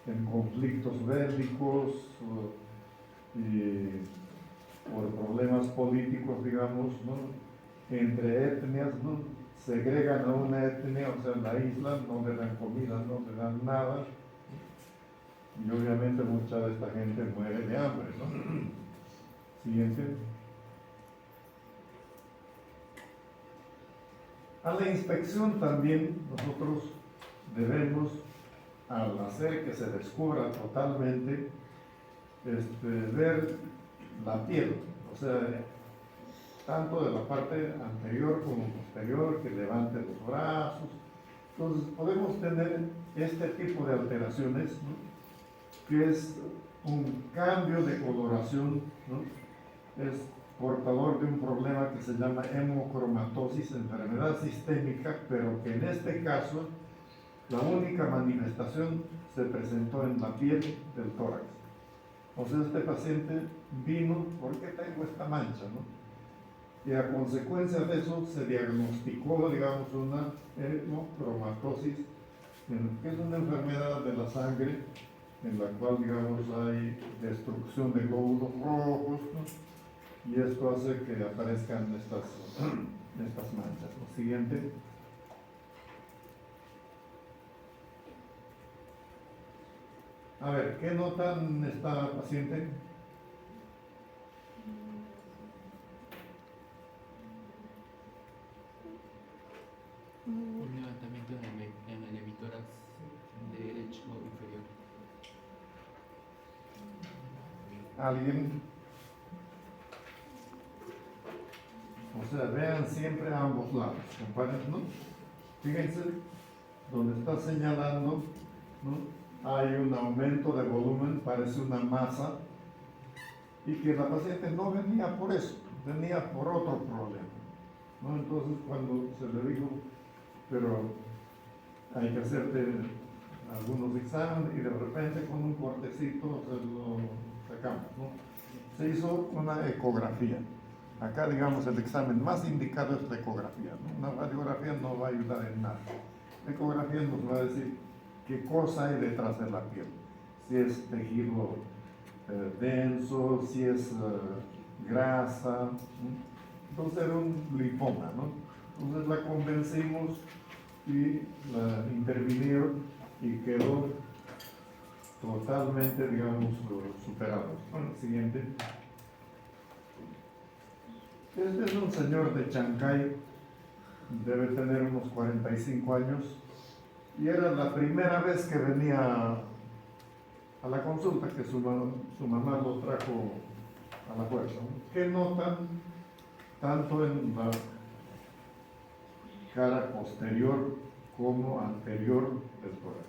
en conflictos bélicos y por problemas políticos, digamos, ¿no? Entre etnias, ¿no? Segregan a una etnia, o sea, en la isla no le dan comida, no le dan nada, y obviamente mucha de esta gente muere de hambre, ¿no? Siguiente. A la inspección también nosotros debemos, al hacer que se descubra totalmente, ver la piel, o sea, tanto de la parte anterior como posterior, que levante los brazos. Entonces podemos tener este tipo de alteraciones, ¿no? Que es un cambio de coloración, ¿no? Es portador de un problema que se llama hemocromatosis, enfermedad sistémica, pero que en este caso la única manifestación se presentó en la piel del tórax. O sea, este paciente vino, ¿por qué tengo esta mancha, no? Y a consecuencia de eso se diagnosticó, digamos, una hemocromatosis, que es una enfermedad de la sangre en la cual, digamos, hay destrucción de glóbulos rojos, ¿no? Y esto hace que aparezcan estas manchas. Lo siguiente. A ver, ¿qué notan esta paciente? Un levantamiento en el hemitórax derecho inferior. ¿Alguien? O sea, vean siempre a ambos lados, compadres, ¿no? Fíjense, donde está señalando, ¿no? Hay un aumento de volumen, parece una masa, y que la paciente no venía por eso, venía por otro problema, ¿no? Entonces, cuando se le dijo, pero hay que hacerte algunos exámenes, y de repente con un cortecito se lo sacamos, ¿no? Se hizo una ecografía. Acá, digamos, el examen más indicado es la ecografía, ¿no? Una radiografía no va a ayudar en nada. La ecografía nos va a decir qué cosa hay detrás de la piel. Si es tejido denso, si es grasa, ¿no? Entonces era un linfoma, ¿no? Entonces la convencimos y la intervinieron y quedó totalmente, digamos, superado. Bueno, siguiente. Este es un señor de Chancay, debe tener unos 45 años, y era la primera vez que venía a la consulta, que su mamá lo trajo a la fuerza. ¿Qué notan tanto en la cara posterior como anterior del tórax?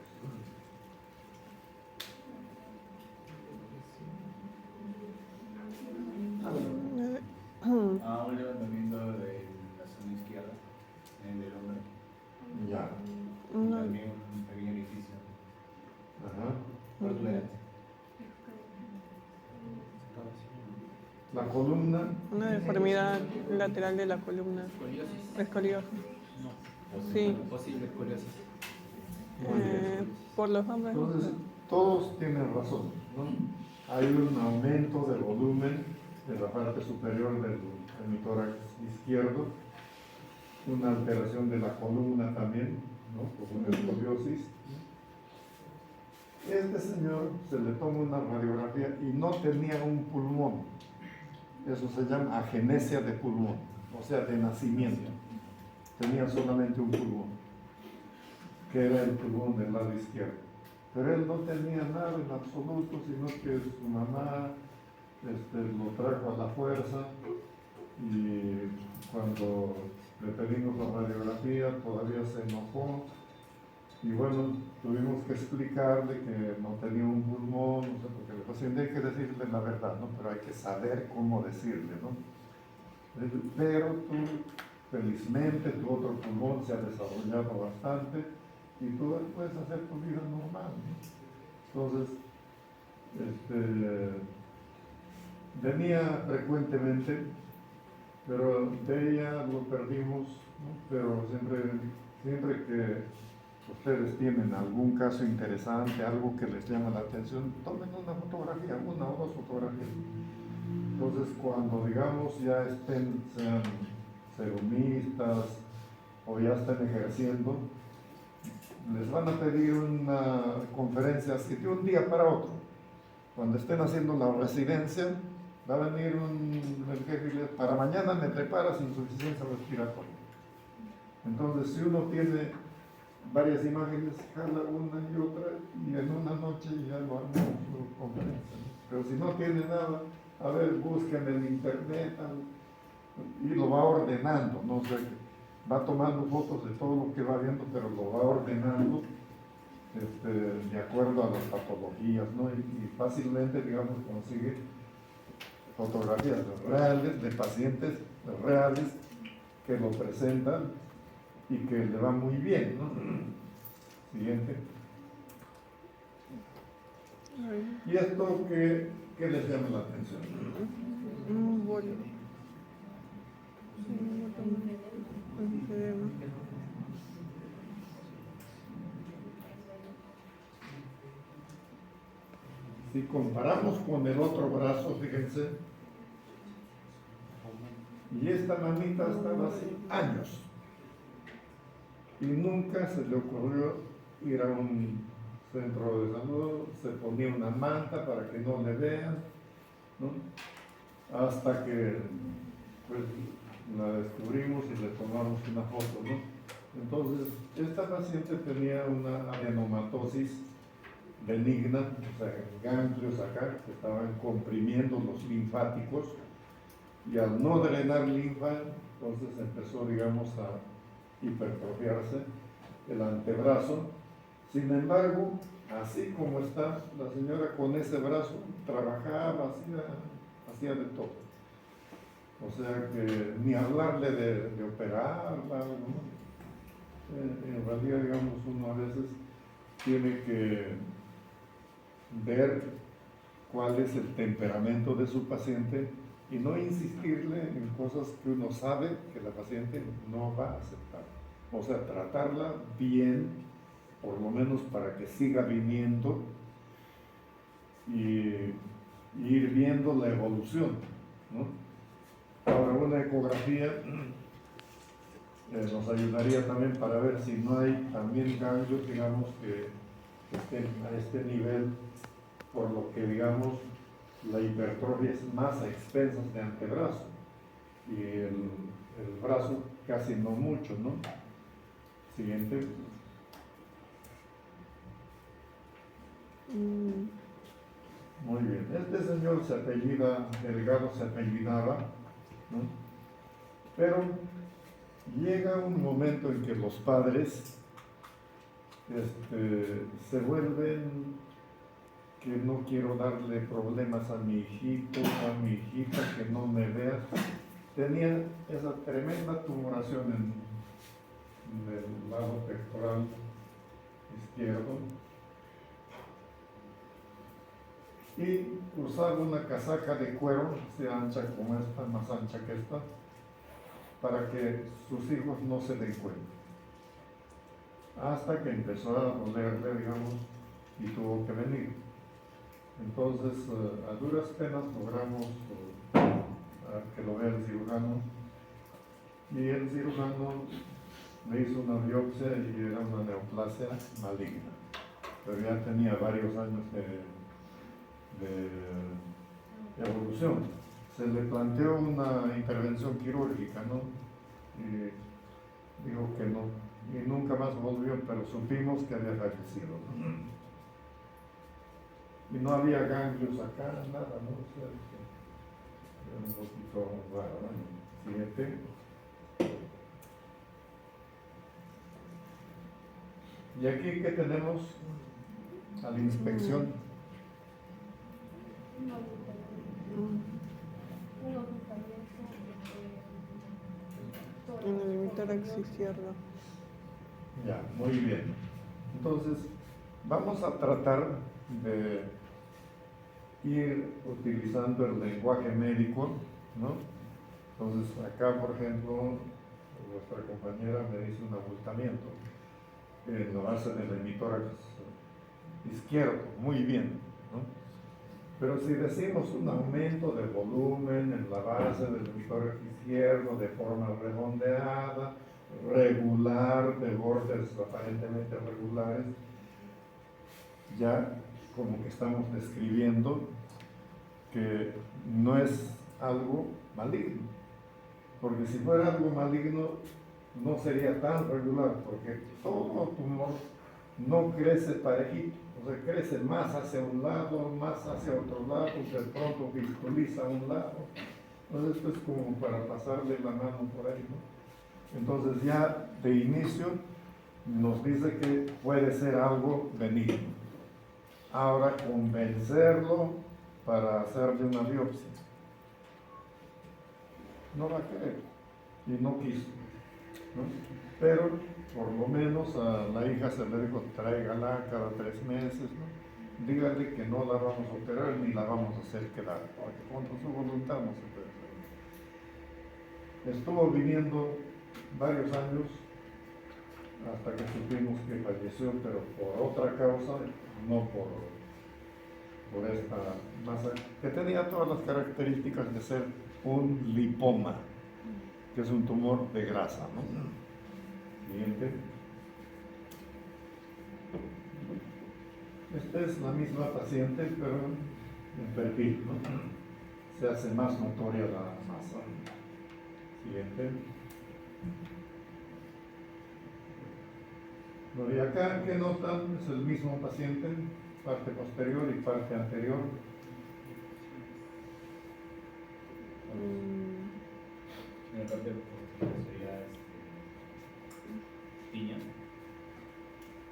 Un levantamiento de la zona izquierda, del hombro. Ya. Y también un pequeño orificio. Ajá. Protuberancia. La columna. Una deformidad lateral de la columna. Escoliosis. Escoliosis. No. Sí. Posible escoliosis. Por los hombres. Entonces, todos tienen razón, ¿no? Hay un aumento del volumen de la parte superior del hemitórax izquierdo, una alteración de la columna también, ¿no? Por una escoliosis. Este señor se le toma una radiografía y no tenía un pulmón. Eso se llama agenesia de pulmón, o sea, de nacimiento. Tenía solamente un pulmón, que era el pulmón del lado izquierdo. Pero él no tenía nada en absoluto, sino que su mamá lo trajo a la fuerza, y cuando le pedimos la radiografía todavía se enojó, y bueno, tuvimos que explicarle que no tenía un pulmón, no sé, porque el paciente hay que decirle la verdad, ¿no? Pero hay que saber cómo decirle, ¿no? Pero tú, felizmente, tu otro pulmón se ha desarrollado bastante y tú puedes hacer tu vida normal, ¿no? Entonces, venía frecuentemente, pero de ella lo perdimos, ¿no? Pero siempre que ustedes tienen algún caso interesante, algo que les llama la atención, tomen una fotografía, una o dos fotografías. Entonces, cuando digamos ya sean serumistas o ya estén ejerciendo, les van a pedir una conferencia así de un día para otro. Cuando estén haciendo la residencia, va a venir el jefe y le dice, para mañana me preparas insuficiencia respiratoria. Entonces, si uno tiene varias imágenes, jala una y otra, y en una noche ya lo arma su conferencia, ¿no? Pero si no tiene nada, a ver, busquen en internet y lo va ordenando, no sé, va tomando fotos de todo lo que va viendo, pero lo va ordenando de acuerdo a las patologías, ¿no? Y fácilmente, digamos, consigue fotografías reales de pacientes reales que lo presentan y que le va muy bien, ¿no? Siguiente. ¿Y esto qué les llama la atención? Bueno. Si comparamos con el otro brazo, fíjense, y esta mamita estaba así años, y nunca se le ocurrió ir a un centro de salud, se ponía una manta para que no le vean, ¿no? Hasta que pues la descubrimos y le tomamos una foto, ¿no? Entonces, esta paciente tenía una adenomatosis benigna, o sea, ganglios acá que estaban comprimiendo los linfáticos, y al no drenar linfa, entonces empezó, digamos, a hipertrofiarse el antebrazo. Sin embargo, así como está, la señora con ese brazo trabajaba, hacía de todo. O sea que ni hablarle de operarla, ¿no? En realidad, digamos, uno a veces tiene que ver cuál es el temperamento de su paciente y no insistirle en cosas que uno sabe que la paciente no va a aceptar. O sea, tratarla bien, por lo menos para que siga viniendo y ir viendo la evolución, ¿no? Ahora, una ecografía nos ayudaría también para ver si no hay también ganglios, digamos, que estén a este nivel, por lo que, digamos, la hipertrofia es más a expensas de antebrazo y el brazo casi no mucho, ¿no? Siguiente. Muy bien, este señor se apellida Delgado, se apellidaba, ¿no? Pero llega un momento en que los padres se vuelven que no quiero darle problemas a mi hijito, a mi hijita, que no me vea. Tenía esa tremenda tumoración en el lado pectoral izquierdo y usaba una casaca de cuero, así ancha como esta, más ancha que esta, para que sus hijos no se den cuenta. Hasta que empezó a dolerle, digamos, y tuvo que venir. Entonces, a duras penas logramos que lo vea el cirujano, y el cirujano me hizo una biopsia y era una neoplasia maligna, pero ya tenía varios años de evolución. Se le planteó una intervención quirúrgica, ¿no? Y dijo que no, y nunca más volvió, pero supimos que había fallecido, ¿no? Y no había ganglios acá, nada, ¿no? O sea, era un poquito raro, ¿no? Siguiente. Y aquí, ¿qué tenemos? A la inspección. En el tórax izquierdo. Ya, muy bien. Entonces, vamos a tratar de ir utilizando el lenguaje médico, ¿no? Entonces, acá, por ejemplo, nuestra compañera me dice un abultamiento en la base del hemitórax izquierdo, muy bien, ¿no? Pero si decimos un aumento de volumen en la base del hemitórax izquierdo de forma redondeada, regular, de bordes aparentemente regulares, ya como que estamos describiendo que no es algo maligno, porque si fuera algo maligno no sería tan regular, porque todo tumor no crece parejito, o sea, crece más hacia un lado, más hacia otro lado, de pronto fiscaliza a un lado. Entonces esto es como para pasarle la mano por ahí, ¿no? Entonces ya de inicio nos dice que puede ser algo benigno. Ahora convencerlo para hacerle una biopsia. No va a querer y no quiso, ¿no? Pero por lo menos a la hija se le dijo, tráigala cada 3 meses, ¿no? Dígale que no la vamos a operar ni la vamos a hacer quedar, porque contra su voluntad no se puede hacer. Estuvo viniendo varios años hasta que supimos que falleció, pero por otra causa, no por esta masa, que tenía todas las características de ser un lipoma, que es un tumor de grasa, ¿no? Siguiente. Esta es la misma paciente, pero en perfil, ¿no? Se hace más notoria la masa. Siguiente. Lo de acá que notan es el mismo paciente, parte posterior y parte anterior. En la parte posterior sería piña.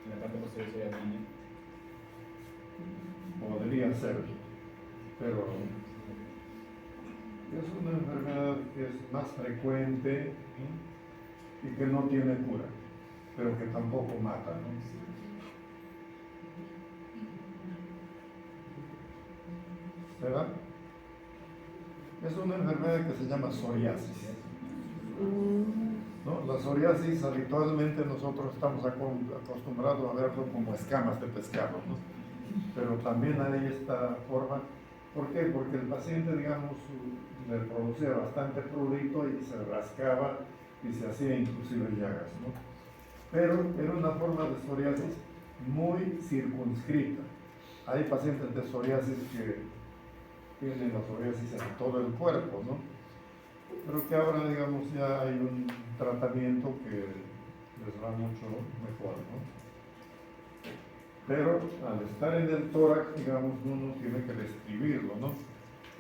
En la parte posterior sería piña. Podría ser, pero es una enfermedad que es más frecuente, ¿no? Y que no tiene cura, pero que tampoco mata, ¿no? ¿Verdad? Es una enfermedad que se llama psoriasis, ¿no? La psoriasis habitualmente nosotros estamos acostumbrados a verlo como escamas de pescado, ¿no? Pero también hay esta forma. ¿Por qué? Porque el paciente, digamos, le producía bastante prurito y se rascaba y se hacía inclusive llagas, ¿no? Pero era una forma de psoriasis muy circunscrita. Hay pacientes de psoriasis que tienen la psoriasis en todo el cuerpo, ¿no? Pero que ahora, digamos, ya hay un tratamiento que les va mucho mejor, ¿no? Pero al estar en el tórax, digamos, uno tiene que describirlo, ¿no?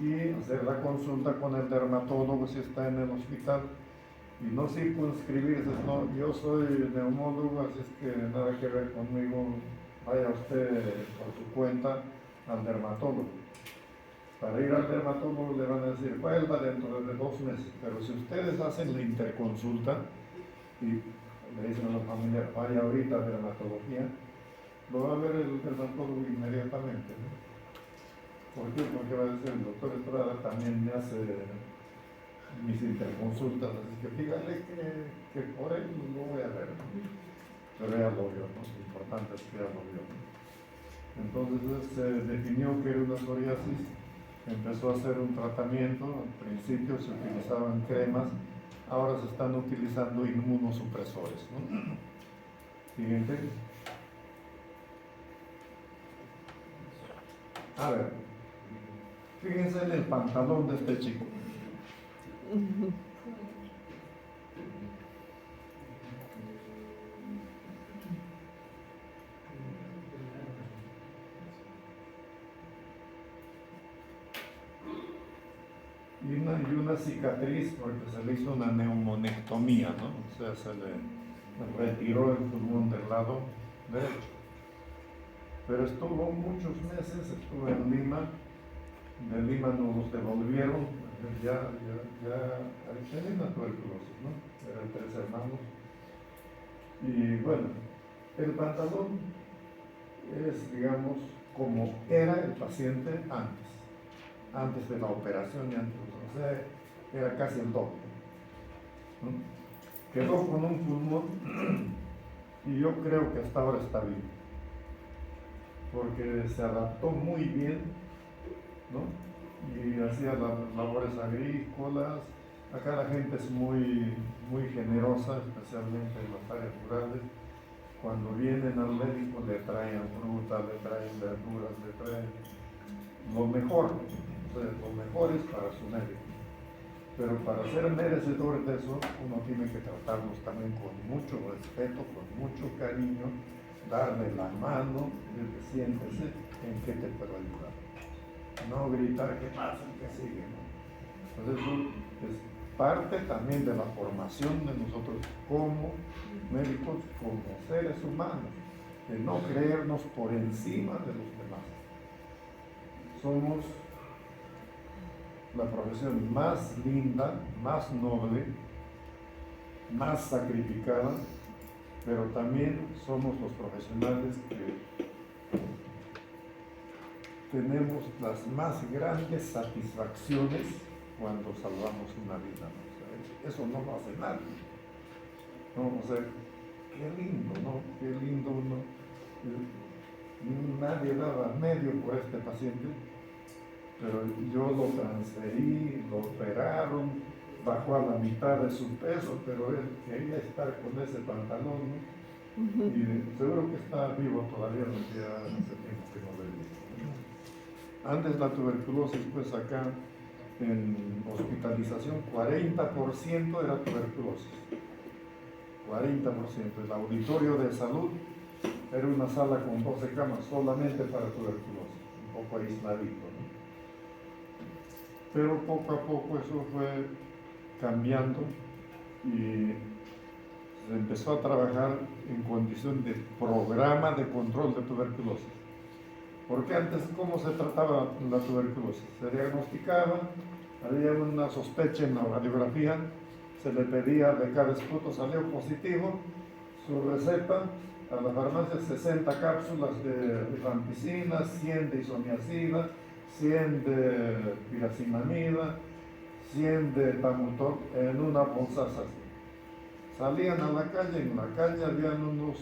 Y hacer la consulta con el dermatólogo si está en el hospital y no circunscribirse, no, yo soy neumólogo, así es que nada que ver conmigo, vaya usted por su cuenta al dermatólogo. Para ir al dermatólogo le van a decir, vuelva dentro de 2 meses, pero si ustedes hacen la interconsulta y le dicen a la familia, vaya ahorita a dermatología, lo va a ver el dermatólogo inmediatamente, ¿no? ¿Por qué? Porque va a decir, el doctor Estrada también me hace mis interconsultas, así que dígale que por él lo voy a ver, ¿no? Pero ya lo vio, ¿no? Lo importante es que ya lo vio, ¿no? Entonces se definió que era una psoriasis, empezó a hacer un tratamiento, al principio se utilizaban cremas, ahora se están utilizando inmunosupresores, ¿no? Siguiente. A ver, fíjense en el pantalón de este chico. Y una cicatriz porque se le hizo una neumonectomía, ¿no? O sea, se le retiró el pulmón del lado derecho. Pero estuvo muchos meses, estuvo en Lima, de Lima nos los devolvieron, ya tenía una tuberculosis, ¿no? Eran 3 hermanos. Y bueno, el pantalón es, digamos, como era el paciente antes de la operación y antes, o sea, era casi el doble, ¿no? Quedó con un pulmón y yo creo que hasta ahora está vivo, porque se adaptó muy bien, ¿no? Y hacía labores agrícolas. Acá la gente es muy generosa, especialmente en las áreas rurales. Cuando vienen al médico le traen fruta, le traen verduras, le traen lo mejor. O sea, lo mejor es para su médico. Pero para ser merecedor de eso, uno tiene que tratarlos también con mucho respeto, con mucho cariño, darle la mano, decirle, siéntese, ¿en qué te puedo ayudar? No gritar, ¿qué pasa? ¿Qué sigue? ¿No? Entonces eso es parte también de la formación de nosotros como médicos, como seres humanos, de no creernos por encima de los demás. Somos la profesión más linda, más noble, más sacrificada, pero también somos los profesionales que tenemos las más grandes satisfacciones cuando salvamos una vida, ¿no? O sea, eso no lo hace nadie, ¿no? O sea, qué lindo, ¿no? Qué lindo uno. Nadie daba medio por este paciente, pero yo lo transferí, lo operaron, bajó a la mitad de su peso, pero él quería estar con ese pantalón, ¿no? Y seguro que está vivo todavía, porque ya hace tiempo que no lo he visto. Antes la tuberculosis, pues acá en hospitalización, 40% era tuberculosis. 40%. El auditorio de salud era una sala con 12 camas solamente para tuberculosis, un poco aisladito, ¿no? Pero poco a poco eso fue cambiando y se empezó a trabajar en condición de programa de control de tuberculosis. Porque antes, ¿cómo se trataba la tuberculosis? Se diagnosticaba, había una sospecha en la radiografía, se le pedía de cada esputo, salió positivo, su receta a la farmacia 60 cápsulas de rifampicina, 100 de isoniazida, 100 de piracinamida, 100 de tamutol en una bolsaza así. Salían a la calle, en la calle habían unos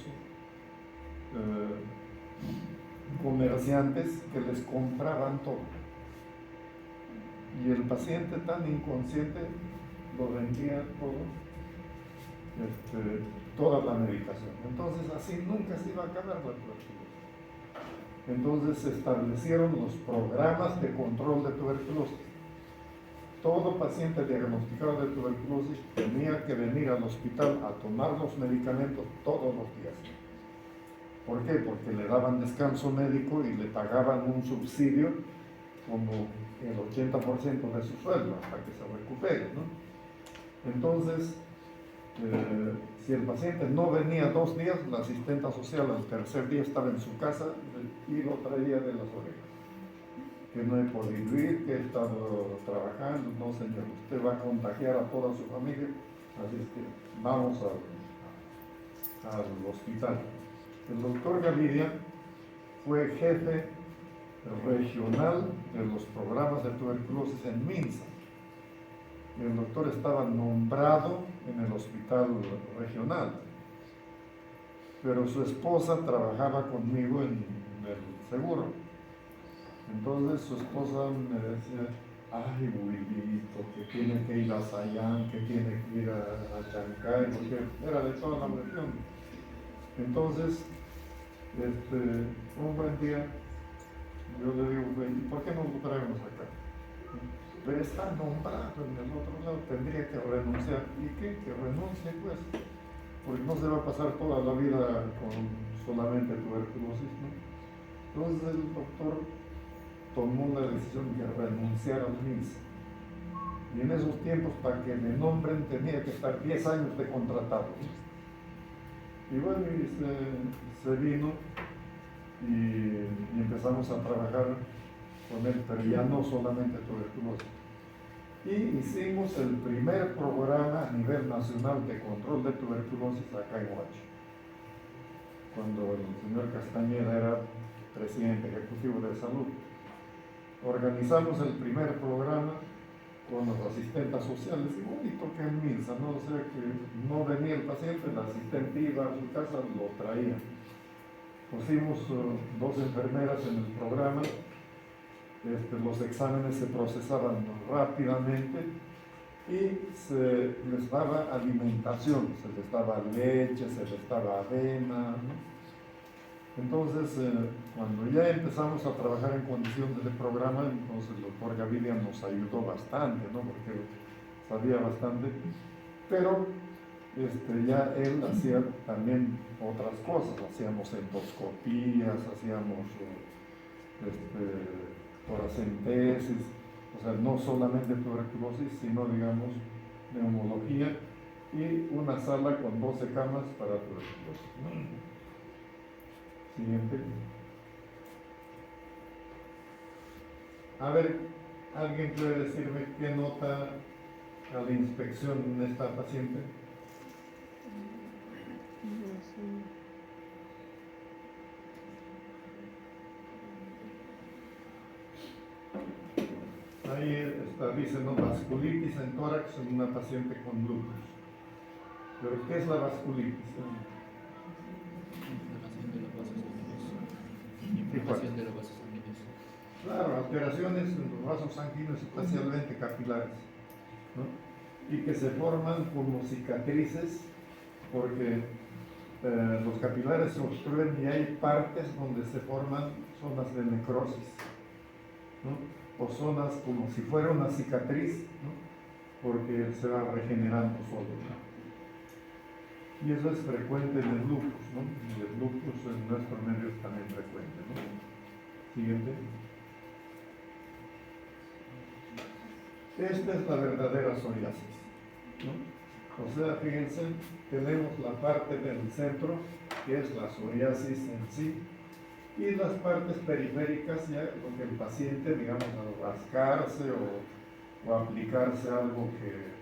comerciantes que les compraban todo. Y el paciente tan inconsciente lo vendía todo, toda la medicación. Entonces así nunca se iba a acabar la tuberculosis. Entonces se establecieron los programas de control de tuberculosis. Todo paciente diagnosticado de tuberculosis tenía que venir al hospital a tomar los medicamentos todos los días. ¿Por qué? Porque le daban descanso médico y le pagaban un subsidio como el 80% de su sueldo hasta que se recupere, ¿no? Entonces, si el paciente no venía 2 días, la asistenta social al tercer día estaba en su casa y lo traía de las orejas. Que no he podido ir, que he estado trabajando. No, señor, usted va a contagiar a toda su familia, así es que vamos al hospital. El doctor Gavidia fue jefe regional de los programas de tuberculosis en Minsa. El doctor estaba nombrado en el hospital regional, pero su esposa trabajaba conmigo en el seguro. Entonces su esposa me decía, ay, Wilito, que tiene que ir a Sayán, que tiene que ir a Chancay, porque era de toda la región. Entonces, un buen día, yo le digo, ¿por qué no lo traemos acá? Pero está nombrado en el otro lado, tendría que renunciar. ¿Y qué? Que renuncie, pues, porque no se va a pasar toda la vida con solamente tuberculosis, ¿no? Entonces el doctor tomó la decisión de renunciar al MINSA. Y en esos tiempos, para que me nombren, tenía que estar 10 años de contratado. Y bueno, se vino y empezamos a trabajar con él, pero ya no solamente tuberculosis. Y hicimos el primer programa a nivel nacional de control de tuberculosis acá en Huacho, cuando el señor Castañeda era presidente ejecutivo de salud. Organizamos el primer programa con los asistentes sociales, igualito que en Minsa, ¿no? O sea que no venía el paciente, el asistente iba a su casa, lo traía. Pusimos 2 enfermeras en el programa, los exámenes se procesaban rápidamente y se les daba alimentación, se les daba leche, se les daba avena, ¿no? Entonces, cuando ya empezamos a trabajar en condiciones de programa, entonces el doctor Gavidia nos ayudó bastante, ¿no? Porque sabía bastante, pero ya él hacía también otras cosas, hacíamos endoscopías, hacíamos toracentesis, o sea, no solamente tuberculosis, sino, digamos, neumología y una sala con 12 camas para tuberculosis, ¿no? Siguiente. A ver, ¿alguien puede decirme qué nota a la inspección en esta paciente? Ahí está, dice, ¿no? Vasculitis en tórax en una paciente con lupus. ¿Pero qué es la vasculitis? Inflamación de los vasos sanguíneos. Claro, alteraciones en los vasos sanguíneos, especialmente capilares, ¿no? Y que se forman como cicatrices porque los capilares se obstruyen y hay partes donde se forman zonas de necrosis, ¿no? O zonas como si fuera una cicatriz, ¿no? Porque se va regenerando solo, ¿no? Y eso es frecuente en el lupus, ¿no? Y el lupus en nuestro medio es también frecuente, ¿no? Siguiente. Esta es la verdadera psoriasis. ¿no? O sea, fíjense, tenemos la parte del centro, que es la psoriasis en sí, y las partes periféricas, ya lo que el paciente, digamos, al rascarse o aplicarse algo que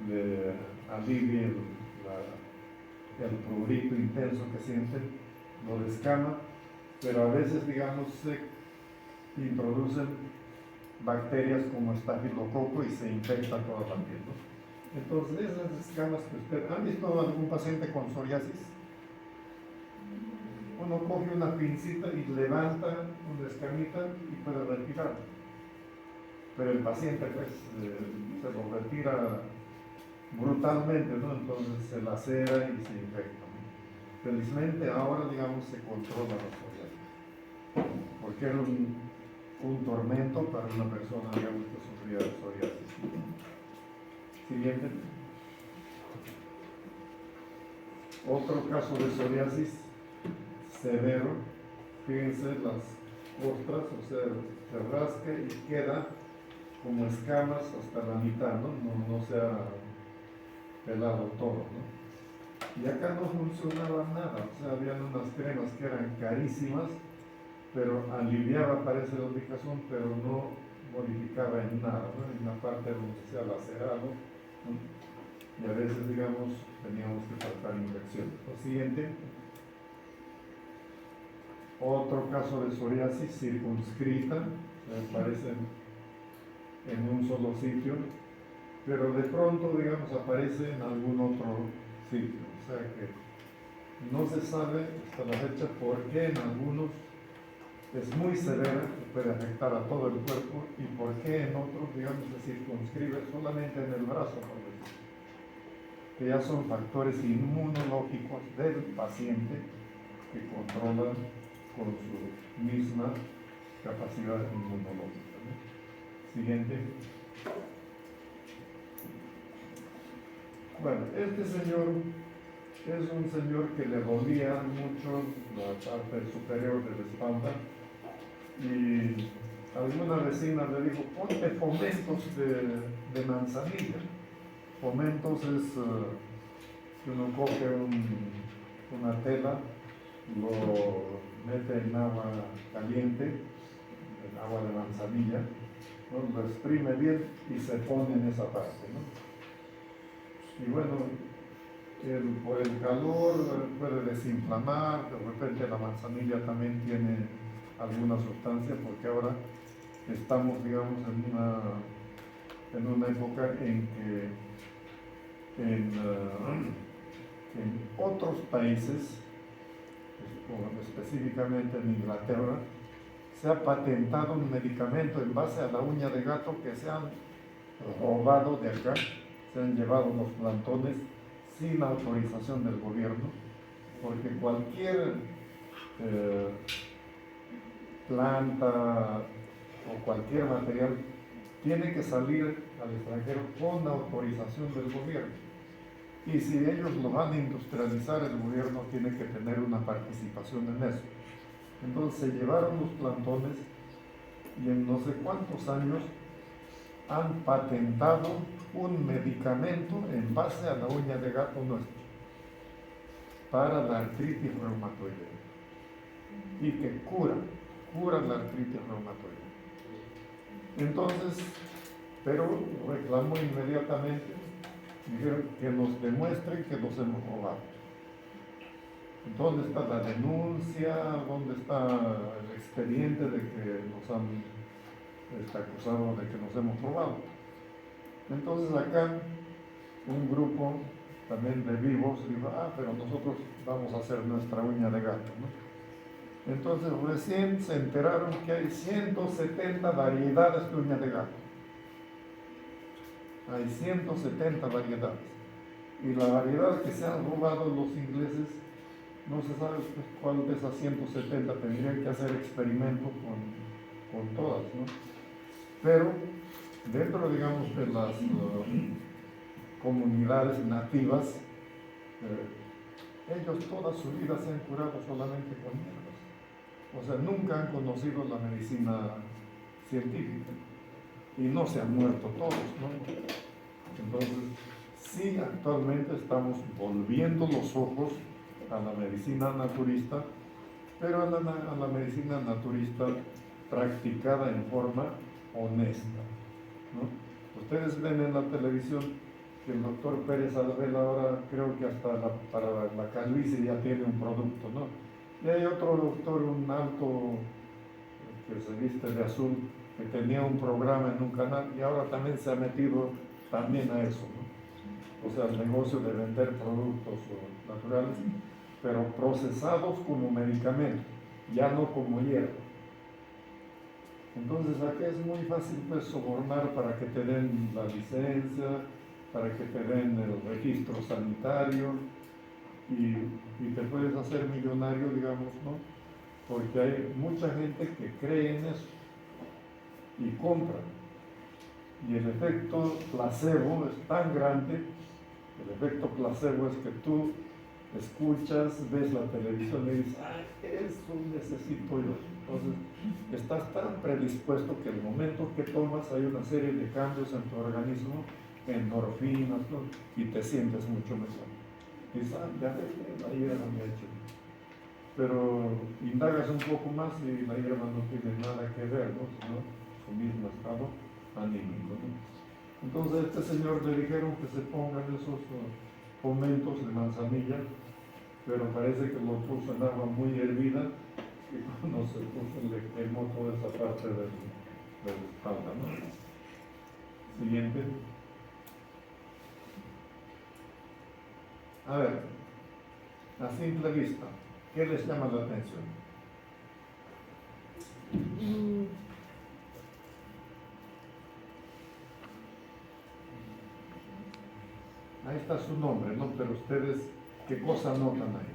le alivie el prurito intenso que siente, lo descama, pero a veces, digamos, se introducen bacterias como estafilococo y se infecta toda la piel, ¿no? Entonces, esas escamas que usted, ¿han visto algún paciente con psoriasis? Uno coge una pincita y levanta una escamita y puede retirarla. Pero el paciente pues se lo retira brutalmente, ¿no? Entonces se lacera y se infecta, ¿no? Felizmente ahora, digamos, se controla la psoriasis, porque era un tormento para una persona, digamos, que sufría de psoriasis. Siguiente. Otro caso de psoriasis severo, fíjense las costras, o sea, se rasca y queda como escamas hasta la mitad, ¿no? No se ha pelado todo, ¿no? Y acá no funcionaba nada, o sea, habían unas cremas que eran carísimas, pero aliviaba, parece, la ubicación, pero no modificaba en nada, ¿no? En la parte donde se ha lacerado, ¿no? Y a veces, digamos, teníamos que tratar infección. Lo siguiente. Otro caso de psoriasis circunscrita, aparece en un solo sitio, pero de pronto, digamos, aparece en algún otro sitio. O sea que no se sabe hasta la fecha por qué en algunos es muy severa, puede afectar a todo el cuerpo, y por qué en otros, digamos, se circunscribe solamente en el brazo, por decir, que ya son factores inmunológicos del paciente que controlan con su misma capacidad inmunológica, ¿no? Siguiente. Bueno, este señor es un señor que le dolía mucho la parte superior de la espalda, y alguna vecina le dijo: ponte fomentos de manzanilla. Fomentos es que uno coge una tela, lo mete en agua caliente, en agua de manzanilla, ¿no? Lo exprime bien y se pone en esa parte, ¿no? Y bueno, por el calor puede desinflamar, de repente la manzanilla también tiene alguna sustancia, porque ahora estamos, digamos, en una época en que en otros países, específicamente en Inglaterra, se ha patentado un medicamento en base a la uña de gato que se han robado de acá, se han llevado los plantones sin autorización del gobierno, porque cualquier planta o cualquier material tiene que salir al extranjero con autorización del gobierno. Y si ellos lo van a industrializar, el gobierno tiene que tener una participación en eso. Entonces se llevaron los plantones y en no sé cuántos años han patentado un medicamento en base a la uña de gato nuestro para la artritis reumatoide, y que cura la artritis reumatoide. Entonces, pero reclamó inmediatamente, dijeron que nos demuestren que los hemos robado. ¿Dónde está la denuncia? ¿Dónde está el expediente de que nos han acusado de que nos hemos robado? Entonces acá un grupo también de vivos dijo: pero nosotros vamos a hacer nuestra uña de gato, ¿no? Entonces recién se enteraron que hay 170 variedades de uña de gato. Hay 170 variedades. Y la variedad que se han robado los ingleses, no se sabe cuál de esas 170, tendrían que hacer experimentos con todas, ¿no? Pero dentro, digamos, de las comunidades nativas, ellos toda su vida se han curado solamente con hierbas. O sea, nunca han conocido la medicina científica y no se han muerto todos, ¿no? Entonces, Sí, actualmente estamos volviendo los ojos a la medicina naturista, pero a la medicina naturista practicada en forma honesta, ¿no? Ustedes ven en la televisión que el doctor Pérez Alvela ahora creo que hasta para la calvicie ya tiene un producto, ¿no? Y hay otro doctor, un alto que se viste de azul, que tenía un programa en un canal y ahora también se ha metido también a eso, ¿no? O sea, el negocio de vender productos naturales, pero procesados como medicamento, ya no como hierba. Entonces aquí es muy fácil pues sobornar para que te den la licencia, para que te den el registro sanitario y te puedes hacer millonario, digamos, ¿no? Porque hay mucha gente que cree en eso y compra. Y el efecto placebo es tan grande, el efecto placebo es que tú escuchas, ves la televisión y dices, ay, eso necesito yo. Entonces, estás tan predispuesto que el momento que tomas hay una serie de cambios en tu organismo, endorfinas, ¿no? Y te sientes mucho mejor. Y dices, ah, ya la hierba me ha hecho. Pero indagas un poco más y la hierba no tiene nada que ver, ¿no? Sino su mismo estado anímico, ¿no? Entonces a este señor le dijeron que se pongan esos fomentos de manzanilla, pero parece que lo puso en agua muy hervida y cuando se puso le quemó toda esa parte de la espalda, ¿no? Siguiente. A ver, a simple vista, ¿qué les llama la atención? Ahí está su nombre, ¿no? Pero ustedes, ¿qué cosa notan ahí?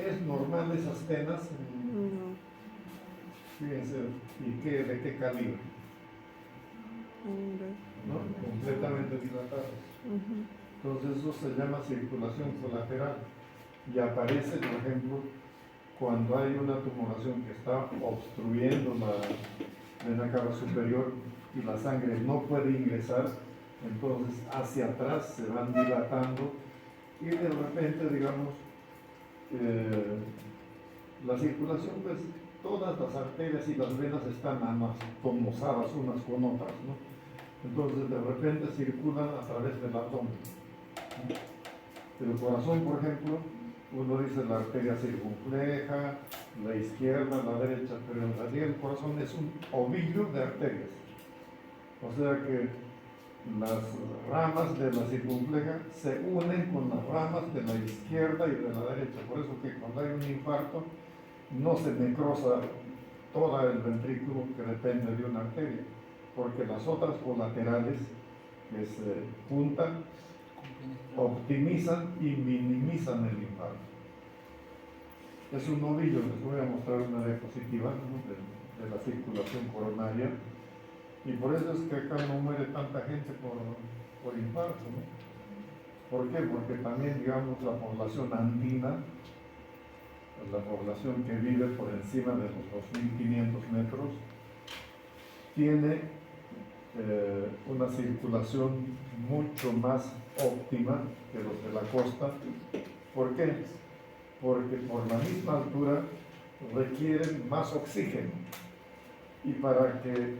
¿Es normal esas penas? No. Fíjense, de qué calibre? Hombre. ¿No? Completamente dilatadas. Entonces eso se llama circulación colateral y aparece, por ejemplo, cuando hay una tumoración que está obstruyendo la vena cava superior y la sangre no puede ingresar, entonces hacia atrás se van dilatando y de repente, digamos, la circulación, pues todas las arterias y las venas están anastomosadas unas con otras, ¿no? Entonces de repente circulan a través del abdomen. El corazón, por ejemplo, uno dice la arteria circunfleja, la izquierda, la derecha, pero en realidad el corazón es un ovillo de arterias. O sea que las ramas de la circunfleja se unen con las ramas de la izquierda y de la derecha. Por eso que cuando hay un infarto no se necrosa todo el ventrículo que depende de una arteria, porque las otras colaterales que se juntan optimizan y minimizan el infarto. Es un ovillo, les voy a mostrar una diapositiva, ¿no? de la circulación coronaria, y por eso es que acá no muere tanta gente por infarto, ¿no? ¿Por qué? Porque también, digamos, la población andina, la población que vive por encima de los 2.500 metros, tiene una circulación mucho más óptima que los de la costa. ¿Por qué? Porque por la misma altura requieren más oxígeno y para que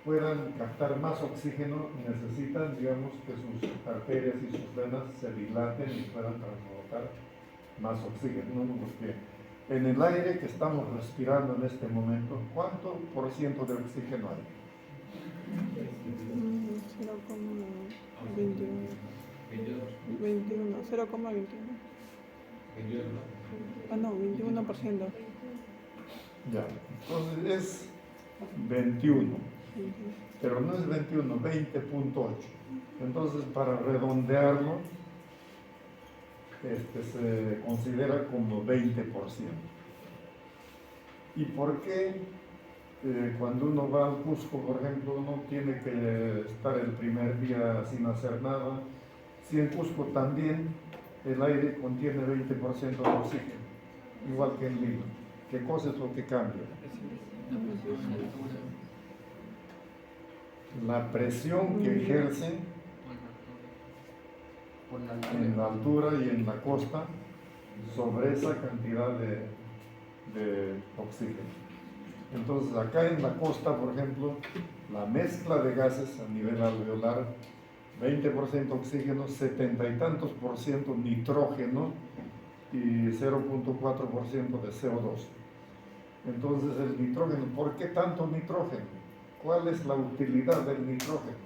puedan captar más oxígeno necesitan, digamos, que sus arterias y sus venas se dilaten y puedan transportar más oxígeno, ¿no? Porque en el aire que estamos respirando en este momento, ¿cuánto por ciento de oxígeno hay? 0,21. Ah, no, 21%. Ya, entonces es 21, pero no es 21, 20.8. Entonces, para redondearlo, se considera como 20%. ¿Y por qué cuando uno va al Cusco, por ejemplo, uno tiene que estar el primer día sin hacer nada? Si en Cusco también el aire contiene 20% de oxígeno, igual que en Lima. ¿Qué cosa es lo que cambia? La presión que ejercen en la altura y en la costa sobre esa cantidad de oxígeno. Entonces acá en la costa, por ejemplo, la mezcla de gases a nivel alveolar, 20% oxígeno, 70 y tantos por ciento nitrógeno y 0.4% de CO2. Entonces el nitrógeno, ¿por qué tanto nitrógeno? ¿Cuál es la utilidad del nitrógeno?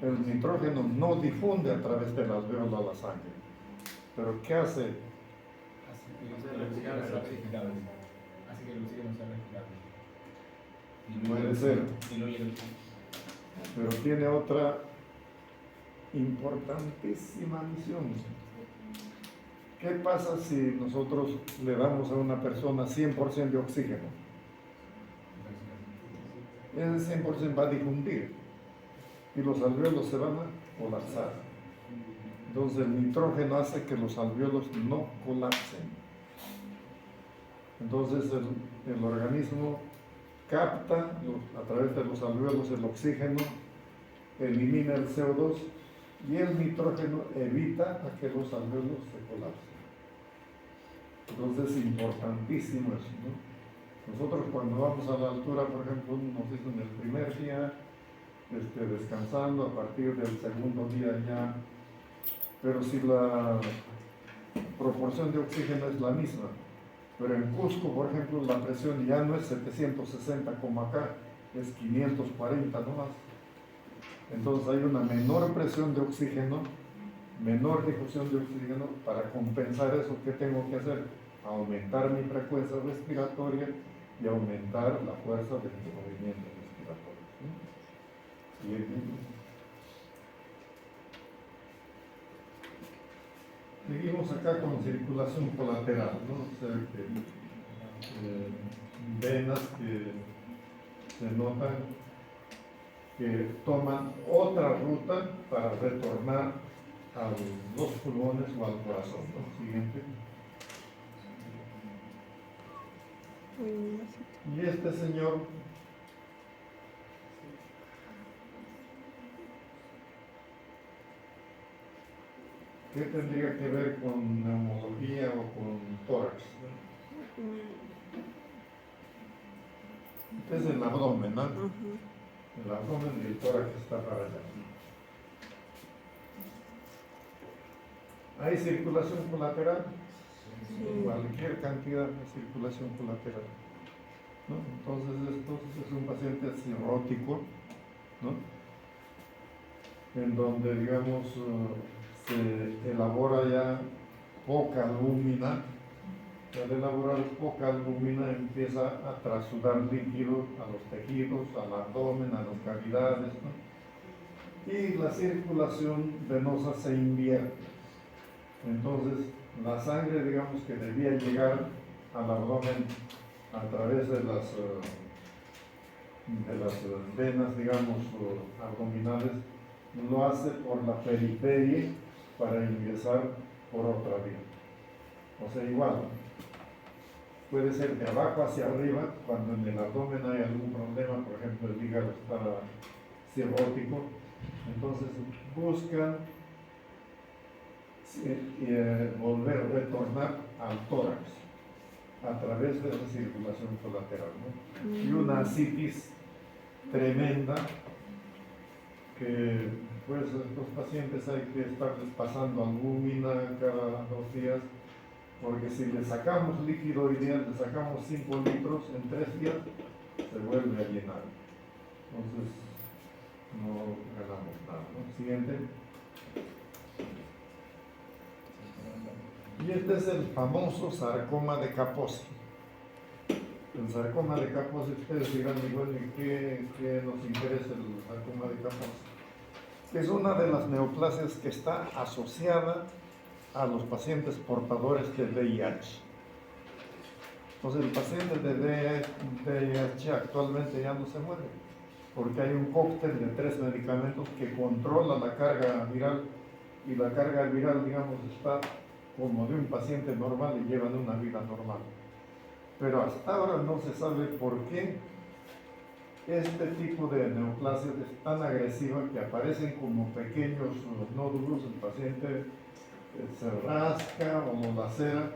El nitrógeno no difunde a través del alveolo a la sangre. ¿Pero qué hace? Así que el oxígeno sea respirable. Así que el oxígeno sea respirable. Puede ser. Diluye el oxígeno. Pero tiene otra importantísima misión. ¿Qué pasa si nosotros le damos a una persona 100% de oxígeno? Ese 100% va a difundir y los alvéolos se van a colapsar. Entonces el nitrógeno hace que los alvéolos no colapsen. Entonces el organismo capta a través de los alvéolos el oxígeno, elimina el CO2 y el nitrógeno evita a que los alvéolos se colapsen. Entonces es importantísimo eso, ¿no? Nosotros cuando vamos a la altura, por ejemplo, nos dicen el primer día descansando, a partir del segundo día ya, pero si la proporción de oxígeno es la misma, pero en Cusco, por ejemplo, la presión ya no es 760 como acá, es 540 nomás. Entonces hay una menor presión de oxígeno, menor difusión de oxígeno. Para compensar eso, ¿qué tengo que hacer? Aumentar mi frecuencia respiratoria y aumentar la fuerza de mis movimientos respiratorios, ¿sí? Y seguimos acá con circulación colateral, ¿no? O sea, venas que se notan que toman otra ruta para retornar a los pulmones o al corazón, ¿no? Siguiente. Y este señor ¿qué tendría que ver con neumología o con tórax? Este es el abdomen, ¿no? El abdomen y el tórax está para allá. ¿Hay circulación colateral? Cualquier cantidad de circulación colateral, ¿no? Entonces esto es un paciente cirrótico, ¿no? En donde, digamos, se elabora ya poca albúmina. Al elaborar poca albúmina empieza a trasudar líquido a los tejidos, al abdomen, a las cavidades, ¿no? Y la circulación venosa se invierte. Entonces la sangre, digamos, que debía llegar al abdomen a través de las venas, digamos, abdominales, lo hace por la periferia para ingresar por otra vía. O sea, igual, puede ser de abajo hacia arriba, cuando en el abdomen hay algún problema, por ejemplo, el hígado está cirrótico, entonces buscan volver a retornar al tórax a través de la circulación colateral, ¿no? Y una ascitis tremenda que pues estos pacientes hay que estarles pasando albúmina cada 2 días, porque si le sacamos líquido ideal, le sacamos 5 litros en 3 días, se vuelve a llenar. Entonces no ganamos nada, ¿no? Siguiente. Y este es el famoso sarcoma de Kaposi. El sarcoma de Kaposi, ustedes dirán, bueno, ¿y qué nos interesa el sarcoma de Kaposi? Es una de las neoplasias que está asociada a los pacientes portadores de VIH. Entonces el paciente de VIH actualmente ya no se muere, porque hay un cóctel de 3 medicamentos que controla la carga viral, y la carga viral, digamos, está como de un paciente normal y llevan una vida normal. Pero hasta ahora no se sabe por qué Este tipo de neoplasia es tan agresiva que aparecen como pequeños nódulos, el paciente se rasca o lo lacera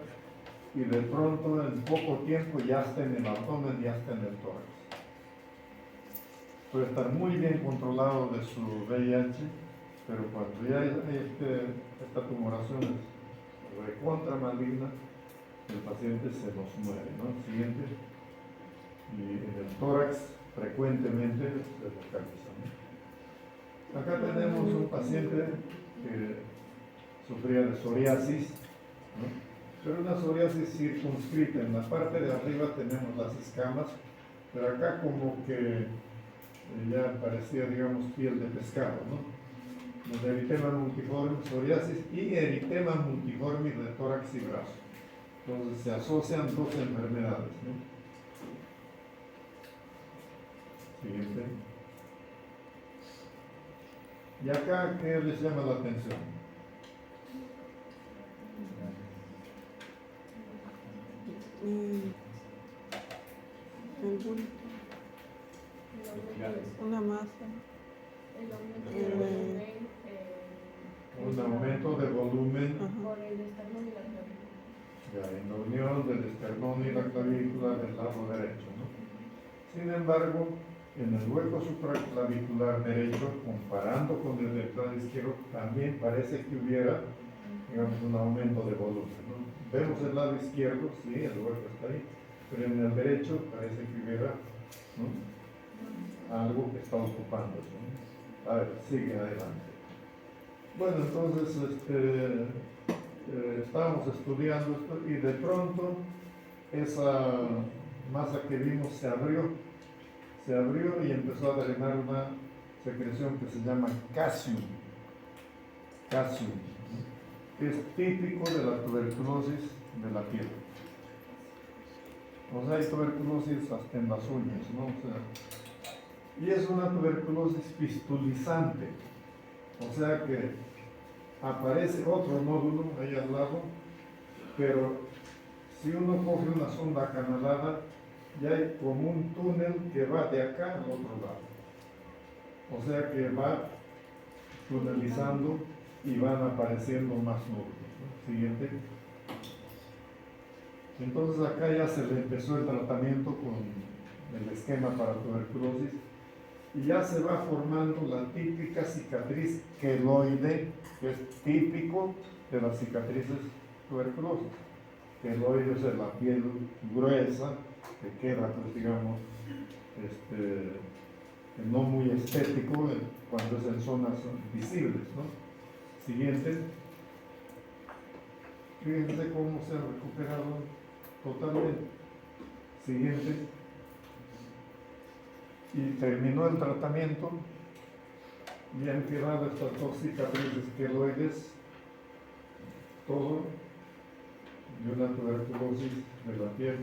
y de pronto en poco tiempo ya está en el abdomen, ya está en el tórax. Puede estar muy bien controlado de su VIH, pero cuando ya esta tumoración es recontra maligna, el paciente se nos muere, ¿no? Siguiente. Y en el tórax frecuentemente se localiza, ¿no? Acá tenemos un paciente que sufría de psoriasis, ¿no? Pero una psoriasis circunscrita. En la parte de arriba tenemos las escamas, pero acá como que ya parecía, digamos, piel de pescado, ¿no? Los eritema multiforme, psoriasis y eritema multiforme de tórax y brazo. Entonces se asocian dos enfermedades, ¿no? Siguiente. Y acá, ¿qué les llama la atención? El bulto, una masa. Un aumento de volumen. Ajá. Ya, en la unión del esternón y la clavícula del lado derecho, ¿no? Sin embargo, en el hueco supraclavicular derecho, comparando con el del lado izquierdo, también parece que hubiera, digamos, un aumento de volumen, ¿no? Vemos el lado izquierdo, sí, el hueco está ahí, pero en el derecho parece que hubiera, ¿no?, algo que está ocupando eso, ¿no? A ver, sigue adelante. Bueno, entonces, estábamos estudiando esto y de pronto esa masa que vimos se abrió y empezó a drenar una secreción que se llama casium, que es típico de la tuberculosis de la piel. O sea, hay tuberculosis hasta en las uñas, ¿no? O sea, y es una tuberculosis fistulizante, o sea que aparece otro nódulo ahí al lado, pero si uno coge una sonda acanalada, ya hay como un túnel que va de acá al otro lado. O sea que va tunelizando y van apareciendo más nódulos, ¿no? Siguiente. Entonces acá ya se le empezó el tratamiento con el esquema para tuberculosis y ya se va formando la típica cicatriz queloide, que es típico de las cicatrices tuberculosas. Queloide es la piel gruesa que queda, pues digamos, no muy estético cuando es en zonas visibles, ¿no? Siguiente. Fíjense cómo se ha recuperado totalmente. Siguiente. Y terminó el tratamiento y han quedado estas dos cicatrices queloides, todo de una tuberculosis de la piel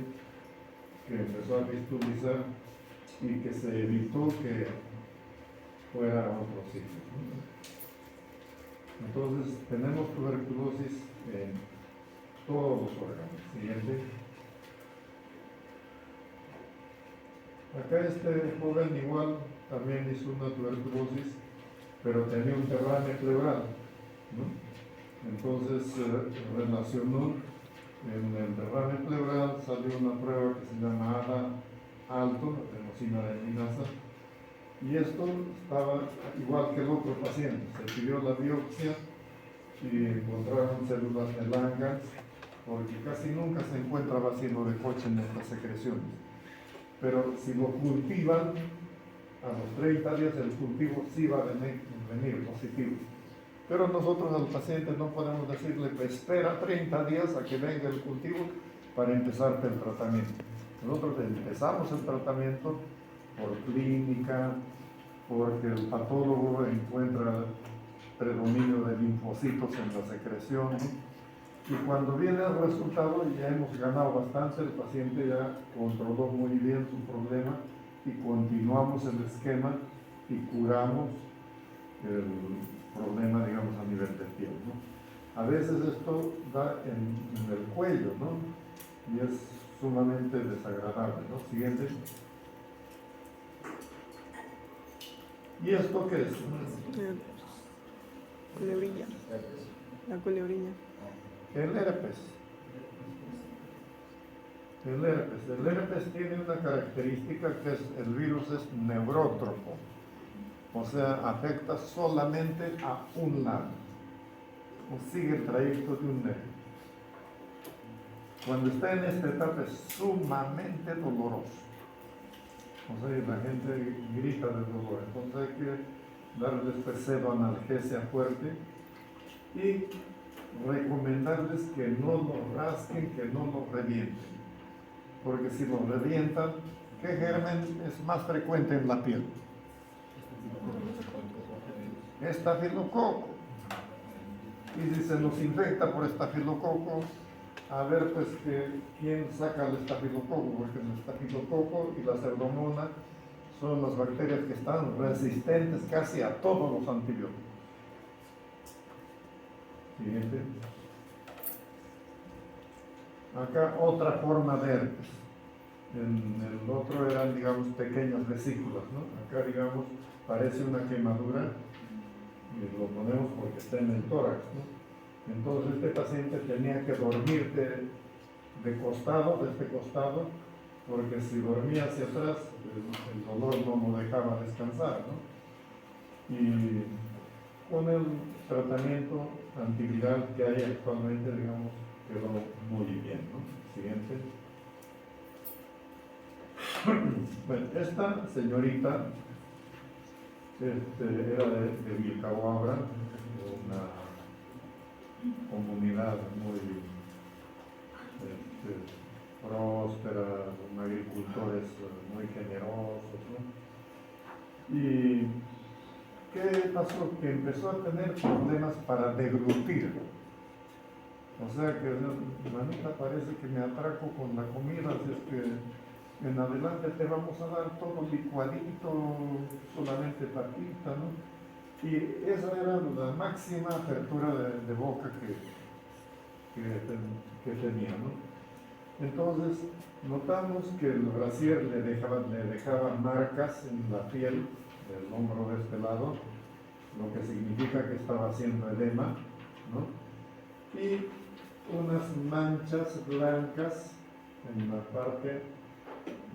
que empezó a fistulizar y que se evitó que fuera a otro sitio, ¿no? Entonces tenemos tuberculosis en todos los órganos. Siguiente. Acá este joven igual también hizo una tuberculosis, pero tenía un derrame pleural, ¿no? Entonces relacionó en el derrame pleural, salió una prueba que se llama ADA alto, adenosina adeninasa, y esto estaba igual que el otro paciente. Se pidió la biopsia y encontraron células de Langerhans, porque casi nunca se encuentra bacilo de Koch en estas secreciones. Pero si lo cultivan, a los 30 días el cultivo sí va a venir positivo. Pero nosotros al paciente no podemos decirle, pues, espera 30 días a que venga el cultivo para empezarte el tratamiento. Nosotros empezamos el tratamiento por clínica, porque el patólogo encuentra predominio de linfocitos en la secreción, ¿no? Y cuando viene el resultado ya hemos ganado bastante, el paciente ya controló muy bien su problema y continuamos el esquema y curamos el problema, digamos, a nivel de piel, ¿no? A veces esto da en el cuello, ¿no? Y es sumamente desagradable, ¿no? Siguiente. ¿Y esto qué es? Culebrilla. La culebrilla. El herpes. El herpes tiene una característica que es el virus es neurótropo, o sea, afecta solamente a un lado, o sigue el trayecto de un nervio. Cuando está en esta etapa es sumamente doloroso, o sea, la gente grita de dolor, entonces hay que darles pseudoanalgesia fuerte y recomendarles que no lo rasquen, que no lo revienten. Porque si lo revientan, ¿qué germen es más frecuente en la piel? Estafilococo. Y si se nos infecta por estafilococo, a ver pues quién saca el estafilococo, porque el estafilococo y la pseudomonas son las bacterias que están resistentes casi a todos los antibióticos. Siguiente. Acá otra forma de herpes. En el otro eran, digamos, pequeñas vesículas, ¿no? Acá, digamos, parece una quemadura y lo ponemos porque está en el tórax, ¿no? Entonces este paciente tenía que dormir de costado, de este costado, porque si dormía hacia atrás, el dolor no lo dejaba descansar, ¿no? Y con el tratamiento antiviral que hay actualmente, digamos, quedó muy bien, ¿no? Siguiente. Bueno, esta señorita era de Vilcabamba, una comunidad muy próspera, con agricultores muy generosos, ¿no? ¿Y qué pasó? Que empezó a tener problemas para deglutir. O sea que, manita, parece que me atraco con la comida, así es que en adelante te vamos a dar todo licuadito, solamente papita, ¿no? Y esa era la máxima apertura de boca que tenía, ¿no? Entonces, notamos que el brasier le dejaba marcas en la piel del hombro de este lado, lo que significa que estaba haciendo edema, ¿no? Y unas manchas blancas en la parte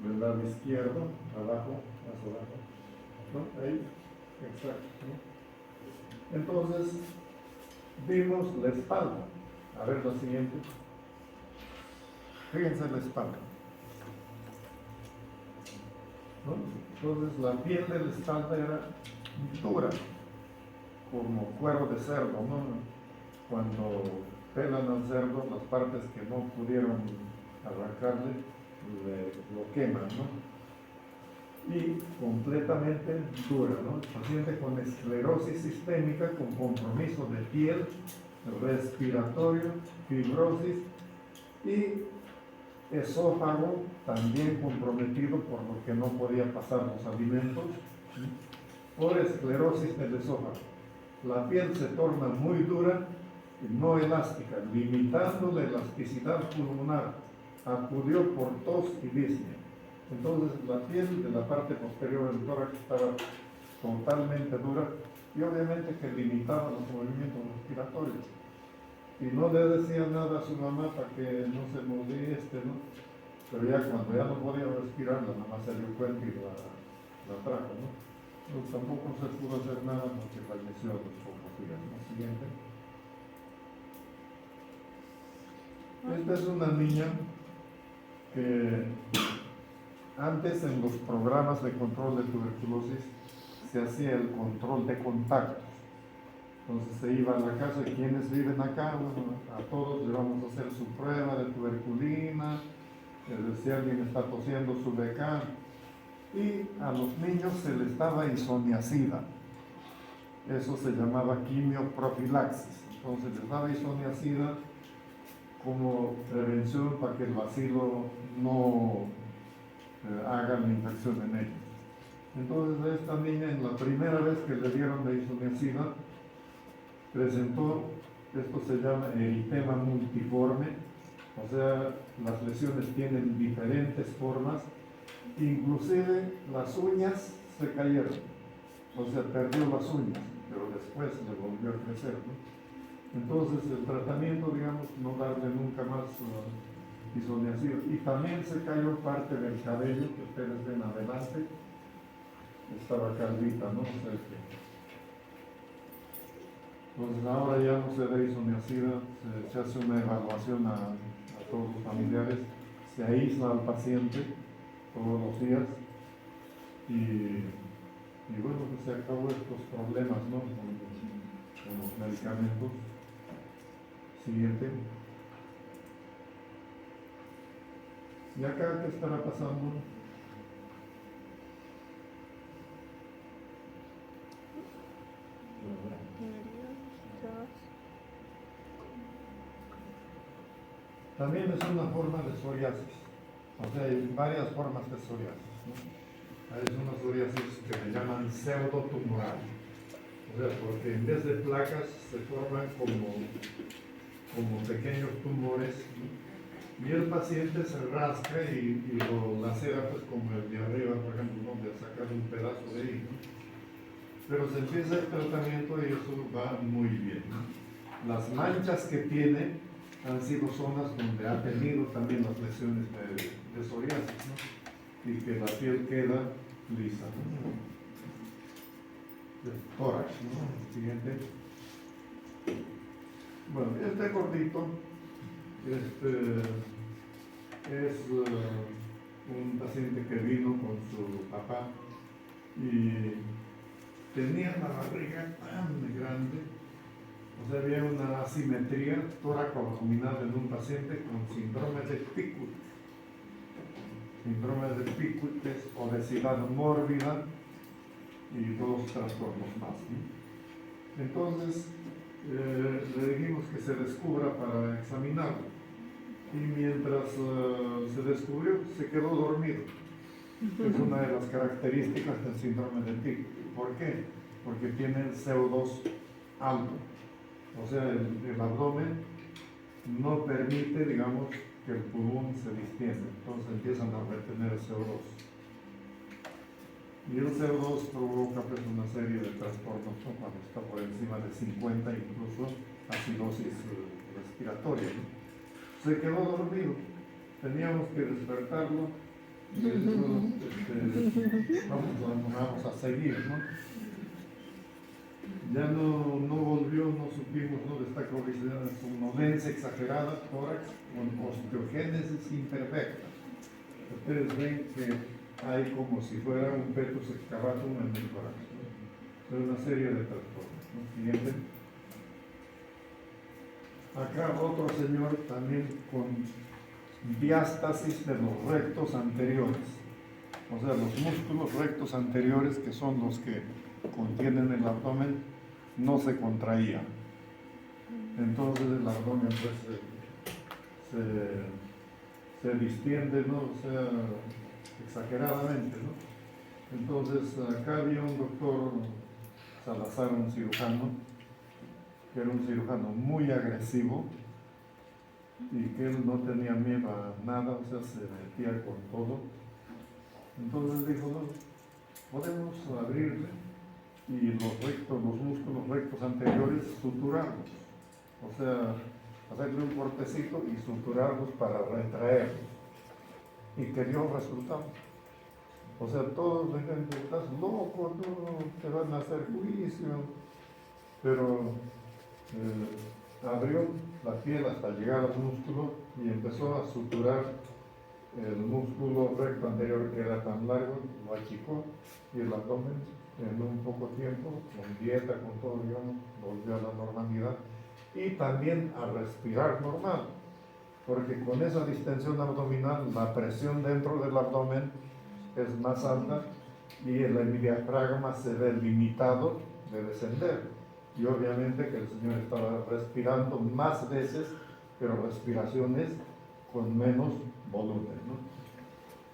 del lado izquierdo, abajo, más abajo, ¿no? Ahí, exacto, ¿no? Entonces, vimos la espalda. A ver lo siguiente. Fíjense la espalda, ¿no? Entonces, la piel de la espalda era dura, como cuero de cerdo, ¿no? Cuando pelan al cerdo, las partes que no pudieron arrancarle, lo queman, ¿no? Y completamente dura, ¿no? El paciente con esclerosis sistémica, con compromiso de piel, respiratorio, fibrosis y esófago también comprometido por lo que no podía pasar los alimentos, ¿sí? Por esclerosis del esófago. La piel se torna muy dura y no elástica, limitando la elasticidad pulmonar. Acudió por tos y disnea. Entonces la piel de la parte posterior del tórax estaba totalmente dura y obviamente que limitaba los movimientos respiratorios. Y no le decía nada a su mamá para que no se moleste, ¿no? Pero ya cuando ya no podía respirar, la mamá se dio cuenta y la trajo, ¿no? Pero tampoco se pudo hacer nada porque falleció a los pocos días, ¿no? Siguiente. Esta es una niña que antes en los programas de control de tuberculosis se hacía el control de contactos. Entonces se iba a la casa de quienes viven acá, bueno, a todos le vamos a hacer su prueba de tuberculina, si alguien está tosiendo su beca, y a los niños se les daba isoniazida. Eso se llamaba quimioprofilaxis. Entonces les daba isoniazida como prevención para que el bacilo no haga la infección en ellos. Entonces a esta niña, en la primera vez que le dieron la isoniazida, presentó, esto se llama eritema multiforme, o sea, las lesiones tienen diferentes formas, inclusive las uñas se cayeron. o sea, perdió las uñas, pero después le volvió a crecer, ¿no? Entonces el tratamiento, digamos, no darle nunca más isoniazida. Y también se cayó parte del cabello que ustedes ven adelante, estaba calvita, ¿no? O sea entonces ahora ya no se da isoniazida, se hace una evaluación a todos los familiares, se aísla al paciente todos los días y bueno, pues se acabó estos problemas, ¿no? Con los medicamentos. Siguiente. ¿Y acá qué estará pasando? También es una forma de psoriasis, o sea, hay varias formas de psoriasis, ¿no? Hay una psoriasis que le llaman pseudotumoral, o sea, porque en vez de placas se forman como pequeños tumores, ¿no? Y el paciente se rasca y lo lacera, pues como el de arriba, por ejemplo, donde sacar un pedazo de ahí, ¿no? Pero se empieza el tratamiento y eso va muy bien, ¿no? Las manchas que tiene han sido zonas donde ha tenido también las lesiones de psoriasis, ¿no? Y que la piel queda lisa, ¿no? El tórax, ¿no? Siguiente. Bueno, este gordito es un paciente que vino con su papá y tenía la barriga tan grande, o sea, había una asimetría tóraco-abdominal en un paciente con síndrome de Pickwick. Síndrome de Pickwick es obesidad mórbida y dos trastornos más, ¿no? Entonces, le dijimos que se descubra para examinarlo. Y mientras se descubrió, se quedó dormido. Es una de las características del síndrome de Pickwick. ¿Por qué? Porque tiene el CO2 alto. O sea, el abdomen no permite, digamos, que el pulmón se distienda. Entonces empiezan a retener el CO2. Y el CO2 provoca pues una serie de trastornos, ¿no? Cuando está por encima de 50, incluso acidosis respiratoria, ¿no? Se quedó dormido, teníamos que despertarlo y vamos a seguir, ¿no? Ya no volvió, no supimos, ¿no? Destacó somnolencia exagerada, tórax con osteogénesis imperfecta. Ustedes ven que hay como si fuera un petus excavatum en el tórax, ¿no? Es una serie de trastornos, ¿no? Siguiente. Acá otro señor también con diástasis de los rectos anteriores, o sea, los músculos rectos anteriores, que son los que contienen el abdomen, no se contraían. Entonces el abdomen pues se distiende, ¿no? O sea, exageradamente, ¿no? Entonces acá había un doctor Salazar, un cirujano, que era un cirujano muy agresivo y que él no tenía miedo a nada, o sea, se metía con todo. Entonces dijo, no, podemos abrirle y los músculos rectos anteriores suturarlos, o sea, hacerle un cortecito y suturarlos para retraerlos, y que dio resultados. O sea, todos me dicen, estás loco, no te van a hacer juicio, pero abrió la piel hasta llegar al músculo y empezó a suturar el músculo recto anterior que era tan largo, lo achicó, y el abdomen en un poco tiempo, con dieta, con todo, digamos, volvió a la normalidad, y también a respirar normal, porque con esa distensión abdominal la presión dentro del abdomen es más alta y el diafragma se ve limitado de descender, y obviamente que el señor estaba respirando más veces, pero respiraciones con menos volumen, ¿no?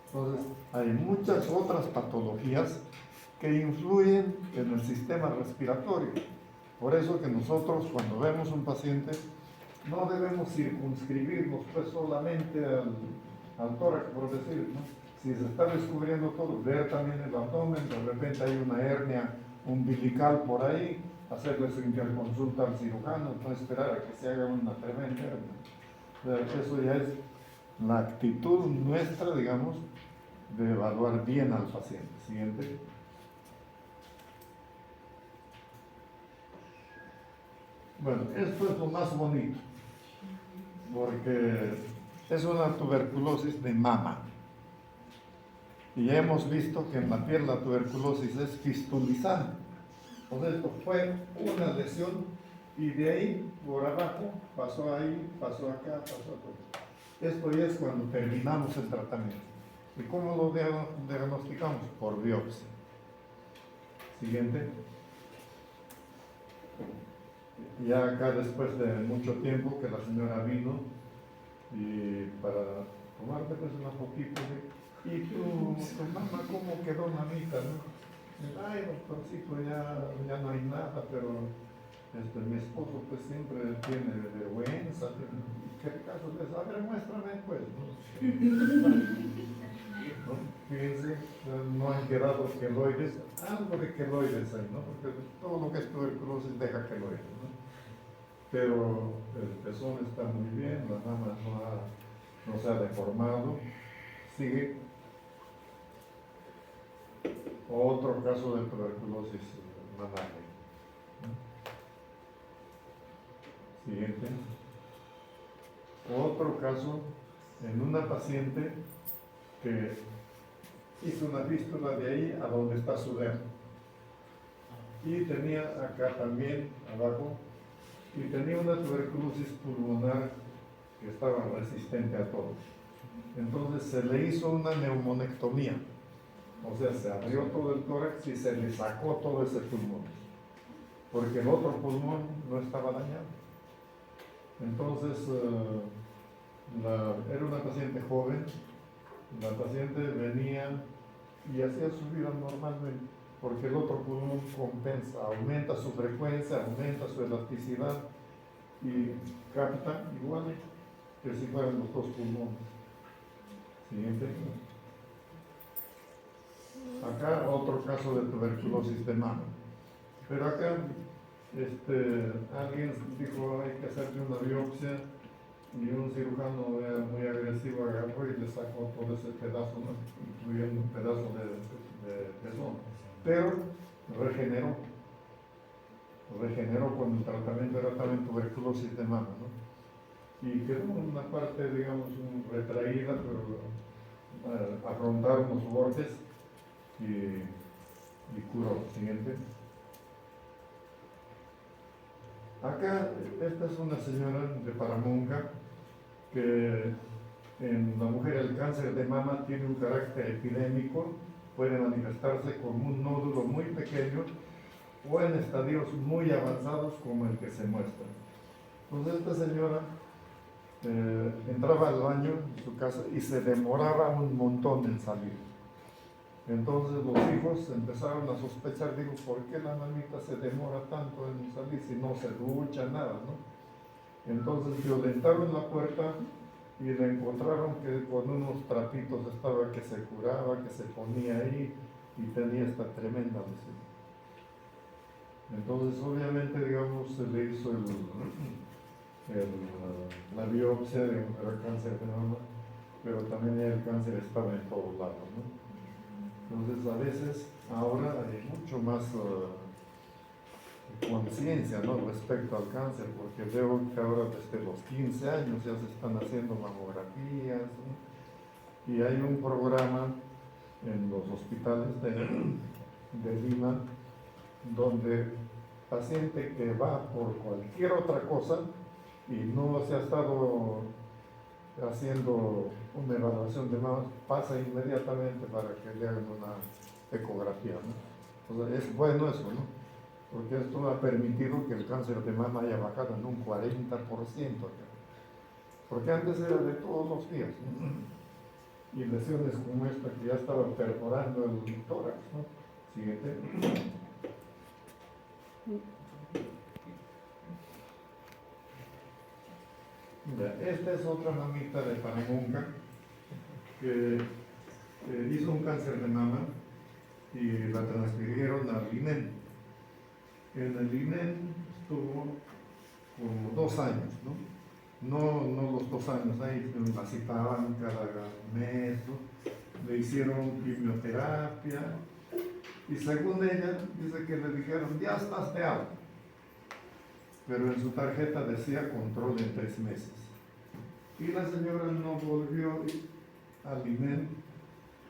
Entonces hay muchas otras patologías que influyen en el sistema respiratorio. Por eso que nosotros, cuando vemos un paciente, no debemos circunscribirnos pues solamente al tórax, por decir, ¿no? Si se está descubriendo todo, ver también el abdomen, de repente hay una hernia umbilical por ahí, hacerle su interconsulta al cirujano, no esperar a que se haga una tremenda hernia. O sea, eso ya es la actitud nuestra, digamos, de evaluar bien al paciente. Siguiente. Bueno, esto es lo más bonito, porque es una tuberculosis de mama. Y ya hemos visto que en la piel la tuberculosis es fistulizante. Entonces esto fue una lesión y de ahí por abajo pasó ahí, pasó acá, pasó acá. Esto ya es cuando terminamos el tratamiento. ¿Y cómo lo diagnosticamos? Por biopsia. Siguiente. Ya acá después de mucho tiempo que la señora vino y para tomarme pues una poquito de, ¿y tu mamá cómo quedó, mamita? ¿No? Ay, doctorcito, ya no hay nada, pero mi esposo pues siempre tiene vergüenza. ¿Qué caso es? A ver, muéstrame pues. ¿No? Fíjense, no han quedado queloides, algo de queloides ahí, ¿no? Porque todo lo que es tuberculosis deja queloides, ¿no? Pero el pezón está muy bien, la mama no se ha deformado, sigue. Otro caso de tuberculosis mamaria. Siguiente. Otro caso en una paciente que hizo una fístula de ahí a donde está su dedo. Y tenía acá también, abajo, y tenía una tuberculosis pulmonar que estaba resistente a todo. Entonces se le hizo una neumonectomía. O sea, se abrió todo el tórax y se le sacó todo ese pulmón, porque el otro pulmón no estaba dañado. Entonces, era una paciente joven, la paciente venía y hacía su vida normalmente, porque el otro pulmón compensa, aumenta su frecuencia, aumenta su elasticidad y capta igual que si fueran los dos pulmones. Siguiente. Acá otro caso de tuberculosis de mama. Pero acá alguien dijo hay que hacerle una biopsia y un cirujano muy agresivo agarró y le sacó todo ese pedazo, ¿no? Incluyendo un pedazo de pezón. Pero regeneró cuando el tratamiento era también tuberculosis de mama, ¿no? Y quedó una parte, digamos, retraída, pero afrontaron los bordes y curó. Siguiente. Acá, esta es una señora de Paramonga que en la mujer el cáncer de mama tiene un carácter epidémico, puede manifestarse como un nódulo muy pequeño o en estadios muy avanzados como el que se muestra. Entonces esta señora entraba al baño en su casa y se demoraba un montón en salir. Entonces los hijos empezaron a sospechar, digo, ¿por qué la mamita se demora tanto en salir si no se ducha, nada, ¿no? Entonces violentaron la puerta y le encontraron que con unos trapitos estaba que se curaba, que se ponía ahí y tenía esta tremenda lesión. Entonces obviamente, digamos, se le hizo la biopsia de un cáncer de mama, pero también el cáncer estaba en todos lados, ¿no? Entonces, a veces, ahora hay mucho más conciencia, ¿no?, respecto al cáncer, porque veo que ahora desde los 15 años ya se están haciendo mamografías, ¿no? Y hay un programa en los hospitales de Lima donde paciente que va por cualquier otra cosa y no se ha estado haciendo una evaluación de mama, pasa inmediatamente para que le hagan una ecografía, ¿no? Entonces es bueno eso, ¿no? Porque esto ha permitido que el cáncer de mama haya bajado en un 40% acá. Porque antes era de todos los días, ¿no? Y lesiones como esta que ya estaban perforando el tórax, ¿no? Siguiente. Esta es otra mamita de Paramonga que hizo un cáncer de mama y la transfirieron al INEM. En el INEM estuvo como 2 años, ¿no? No los 2 años, ahí la citaban cada mes, ¿no? Le hicieron quimioterapia y según ella, dice que le dijeron, ya estás de alta. Pero en su tarjeta decía control en 3 meses. Y la señora no volvió al INEM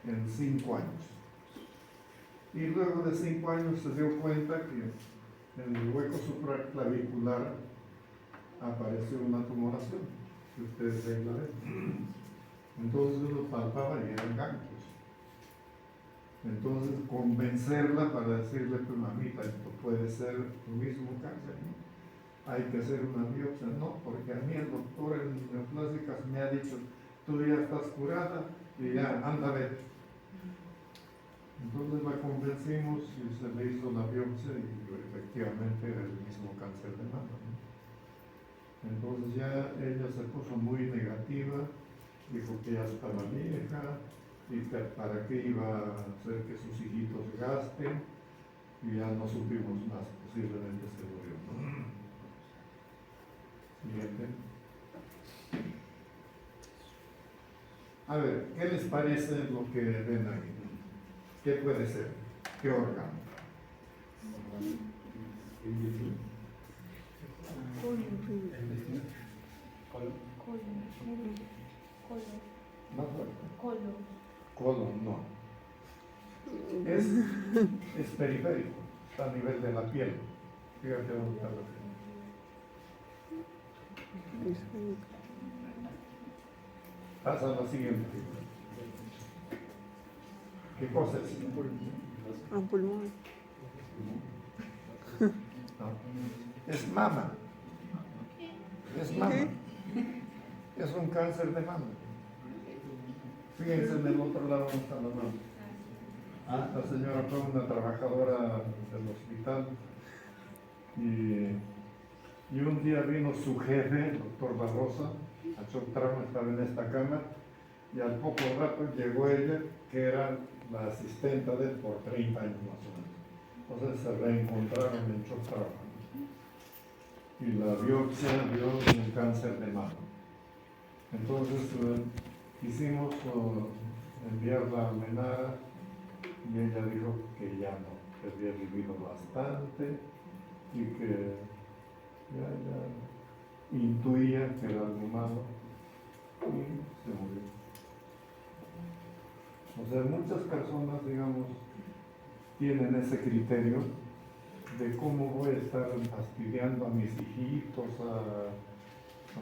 en 5 años. Y luego de 5 años se dio cuenta que en el hueco supraclavicular apareció una tumoración, que ustedes ahí la ven. Entonces lo palpaba y eran ganglios. Entonces convencerla para decirle, pues mamita, esto puede ser tu mismo cáncer, ¿no? Hay que hacer una biopsia. No, porque a mí el doctor en neoplásicas me ha dicho, tú ya estás curada y ya, anda a ver. Entonces la convencimos y se le hizo la biopsia y efectivamente era el mismo cáncer de mama, ¿no? Entonces ya ella se puso muy negativa, dijo que ya estaba vieja y que para qué iba a hacer que sus hijitos gasten, y ya no supimos más, posiblemente se murió, ¿no? Siguiente. A ver, ¿qué les parece lo que ven ahí? ¿Qué puede ser? ¿Qué órgano? Más fuerte. Colon, no. Es periférico, está a nivel de la piel. Fíjate dónde está la piel. Pasa a la siguiente. ¿Qué cosa es? Ah, pulmón. No. Es mama. Es mama. Es un cáncer de mama. Fíjense en el otro lado donde está la mama. Esta señora fue una trabajadora del hospital y un día vino su jefe, el doctor Barrosa, a Choctrama, estaba en esta cama, y al poco rato llegó ella, que era la asistenta de él por 30 años más o menos. Entonces se reencontraron en Choctrama. Y la biopsia dio un cáncer de mama. Entonces quisimos enviarla a Menara y ella dijo que ya no, que había vivido bastante y que ya intuía que era algo malo y se murió. O sea, muchas personas, digamos, tienen ese criterio de cómo voy a estar fastidiando a mis hijitos, o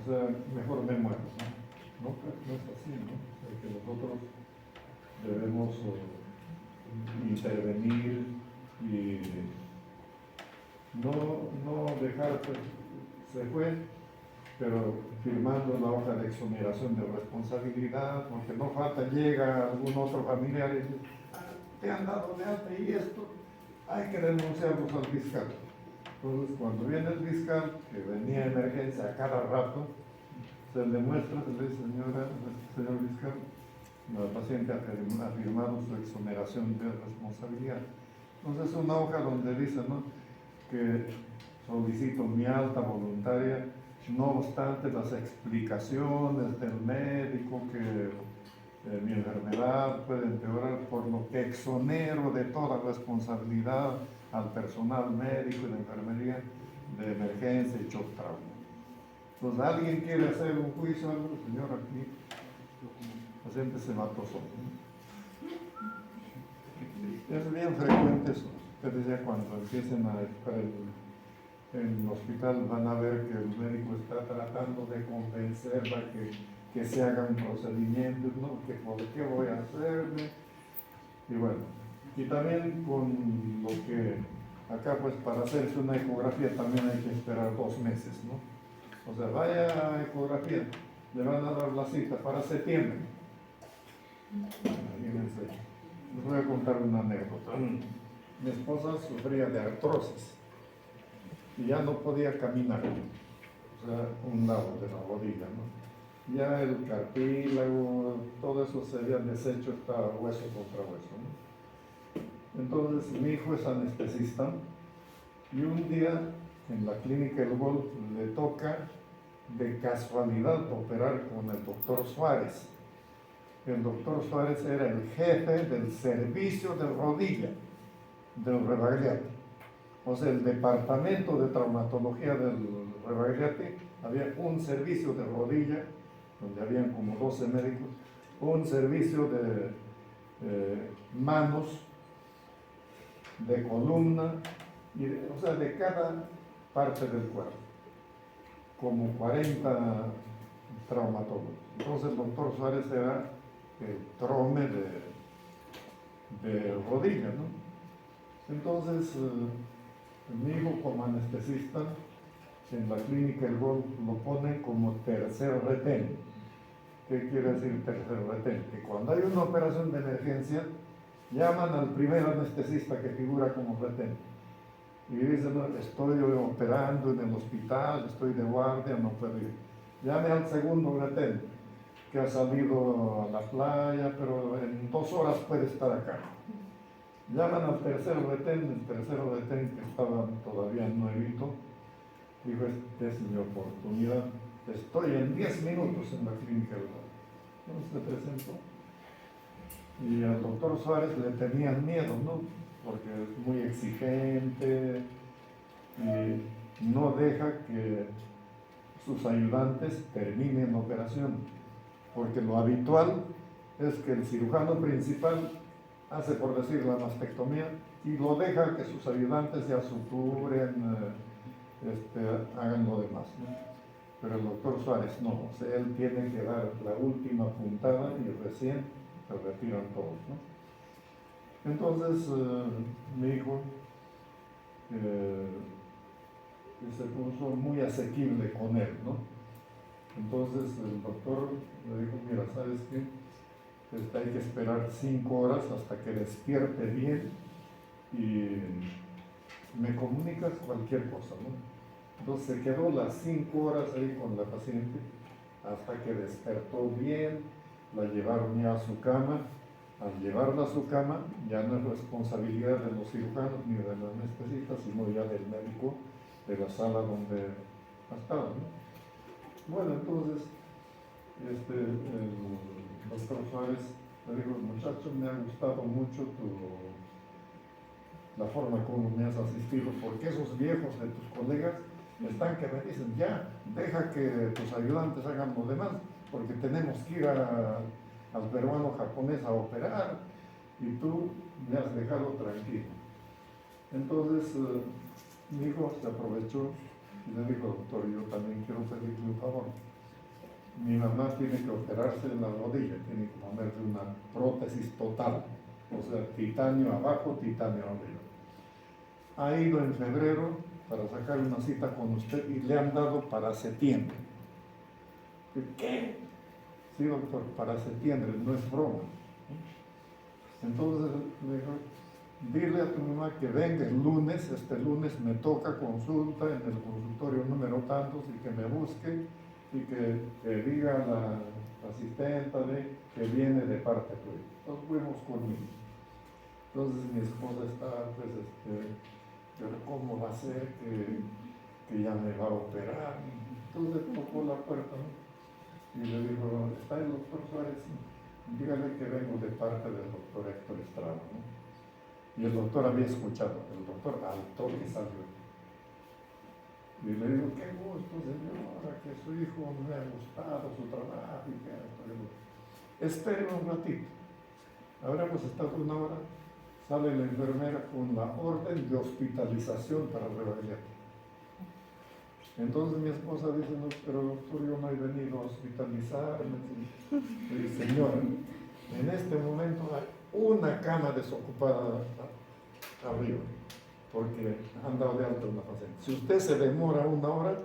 sea, mejor me muero, ¿no? No, no es así, ¿no? O sea, que nosotros debemos intervenir y no dejar, pues, se fue, pero firmando la hoja de exoneración de responsabilidad, porque no falta, llega algún otro familiar y dice, te han dado de alta y esto, hay que denunciarlos al fiscal. Entonces, cuando viene el fiscal, que venía emergencia a cada rato, se le muestra, se le dice, señor fiscal, la paciente ha firmado su exoneración de responsabilidad. Entonces, es una hoja donde dice, ¿no?, que solicito mi alta voluntaria, no obstante las explicaciones del médico que mi enfermedad puede empeorar, por lo que exonero de toda responsabilidad al personal médico y de enfermería de emergencia y shock trauma. Entonces, alguien quiere hacer un juicio, señor, aquí el paciente se mató solo. Es bien frecuente eso. Ustedes ya cuando empiecen a estar en el hospital van a ver que el médico está tratando de convencerla que se hagan procedimientos, ¿no? Que por qué voy a hacerme. Y bueno, y también con lo que acá, pues, para hacerse una ecografía también hay que esperar 2 meses, ¿no? O sea, vaya a ecografía, le van a dar la cita para septiembre. Imagínense. Les voy a contar una anécdota. Mi esposa sufría de artrosis y ya no podía caminar, o sea, un lado de la rodilla, ¿no? Ya el cartílago, todo eso se había deshecho, estaba hueso contra hueso, ¿no? Entonces mi hijo es anestesista Y un día en la clínica El Golf le toca de casualidad operar con el doctor Suárez. El doctor Suárez era el jefe del servicio de rodilla del Rebagliati. O sea, el departamento de traumatología del Rebagliati, había un servicio de rodilla, donde habían como 12 médicos, un servicio de manos, de columna, o sea, de cada parte del cuerpo, como 40 traumatólogos. Entonces el doctor Suárez era el trome de rodilla, ¿no? Entonces, mi hijo como anestesista, en la clínica El Golf lo pone como tercer retén. ¿Qué quiere decir tercer retén? Que cuando hay una operación de emergencia, llaman al primer anestesista que figura como retén. Y dicen, no, estoy operando en el hospital, estoy de guardia, no puedo ir. Llame al segundo retén, que ha salido a la playa, pero en 2 horas puede estar acá. Llaman al tercer retén, el tercer retén que estaba todavía nuevito, dijo, esta es mi oportunidad, estoy en 10 minutos en la clínica. Entonces se presentó. Y al doctor Suárez le tenían miedo, ¿no? Porque es muy exigente y no deja que sus ayudantes terminen la operación. Porque lo habitual es que el cirujano principal hace, por decir, la mastectomía y lo deja que sus ayudantes ya suturen, hagan lo demás, ¿no? Pero el doctor Suárez no, o sea, él tiene que dar la última puntada y recién se retiran todos, ¿no? Entonces, mi hijo se puso muy asequible con él, ¿no? Entonces el doctor le dijo, mira, ¿sabes qué? Hay que esperar 5 horas hasta que despierte bien y me comunicas cualquier cosa, ¿no? Entonces se quedó las 5 horas ahí con la paciente hasta que despertó bien, la llevaron ya a su cama. Al llevarla a su cama ya no es responsabilidad de los cirujanos ni del anestesista, sino ya del médico de la sala donde estaba, ¿no? Bueno, entonces el doctor Suárez le dijo, muchacho, me ha gustado mucho la forma como me has asistido, porque esos viejos de tus colegas están que me dicen, ya, deja que tus ayudantes hagan lo demás, porque tenemos que ir al peruano japonés a operar, y tú me has dejado tranquilo. Entonces, mi hijo se aprovechó y le dijo, doctor, yo también quiero pedirle un favor. Mi mamá tiene que operarse en la rodilla, tiene que ponerle una prótesis total, o sea, titanio abajo, titanio arriba. Ha ido en febrero para sacar una cita con usted y le han dado para septiembre. ¿Qué? Sí, doctor, para septiembre, no es broma. Entonces le dijo, dile a tu mamá que venga el lunes, este lunes me toca consulta en el consultorio número tantos y que me busque y que diga a la asistenta que viene de parte tuya. Entonces fuimos conmigo. Entonces mi esposa está, pues, pero ¿cómo va a ser que ya me va a operar? Entonces tocó la puerta, ¿no? Y le dijo, ¿está el doctor Suárez? Dígale que vengo de parte del doctor Héctor Estrada, ¿no? Y el doctor había escuchado, el doctor al toque salió. Y le digo, qué gusto, señora, que su hijo me ha gustado su trabajo y que espere un ratito. Habremos estado 1 hora, sale la enfermera con la orden de hospitalización para Rebagliati. Entonces mi esposa dice, no, pero doctor, yo no he venido a hospitalizarme. Le dice, señora, en este momento hay una cama desocupada arriba, porque han dado de alta una paciente. Si usted se demora 1 hora,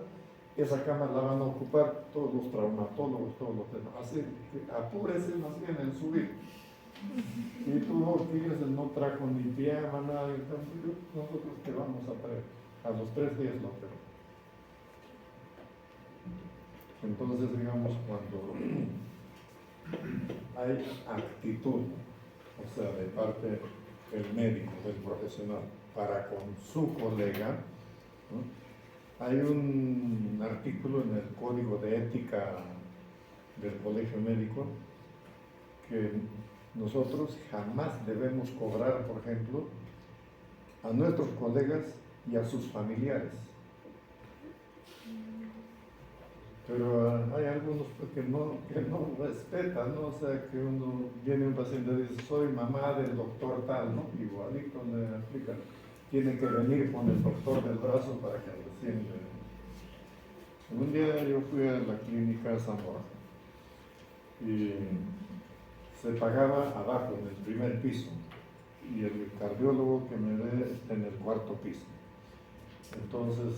esa cama la van a ocupar todos los traumatólogos, todos los demás. Así que apúrese más bien en subir. Y tú, fíjese, no trajo ni pijama, nada. Nosotros que vamos a traer. A los 3 días lo operó. Entonces, digamos, cuando hay actitud, o sea, de parte del médico, del profesional, para con su colega, ¿no? Hay un artículo en el Código de Ética del Colegio Médico que nosotros jamás debemos cobrar, por ejemplo, a nuestros colegas y a sus familiares. Pero hay algunos pues, que no respetan, ¿no? O sea, que viene un paciente y dice, soy mamá del doctor tal, ¿no? Igualito le aplican. Tiene que venir con el doctor del brazo para que recién. Un día yo fui a la clínica San Borja y se pagaba abajo, en el primer piso, y el cardiólogo que me ve está en el cuarto piso. Entonces,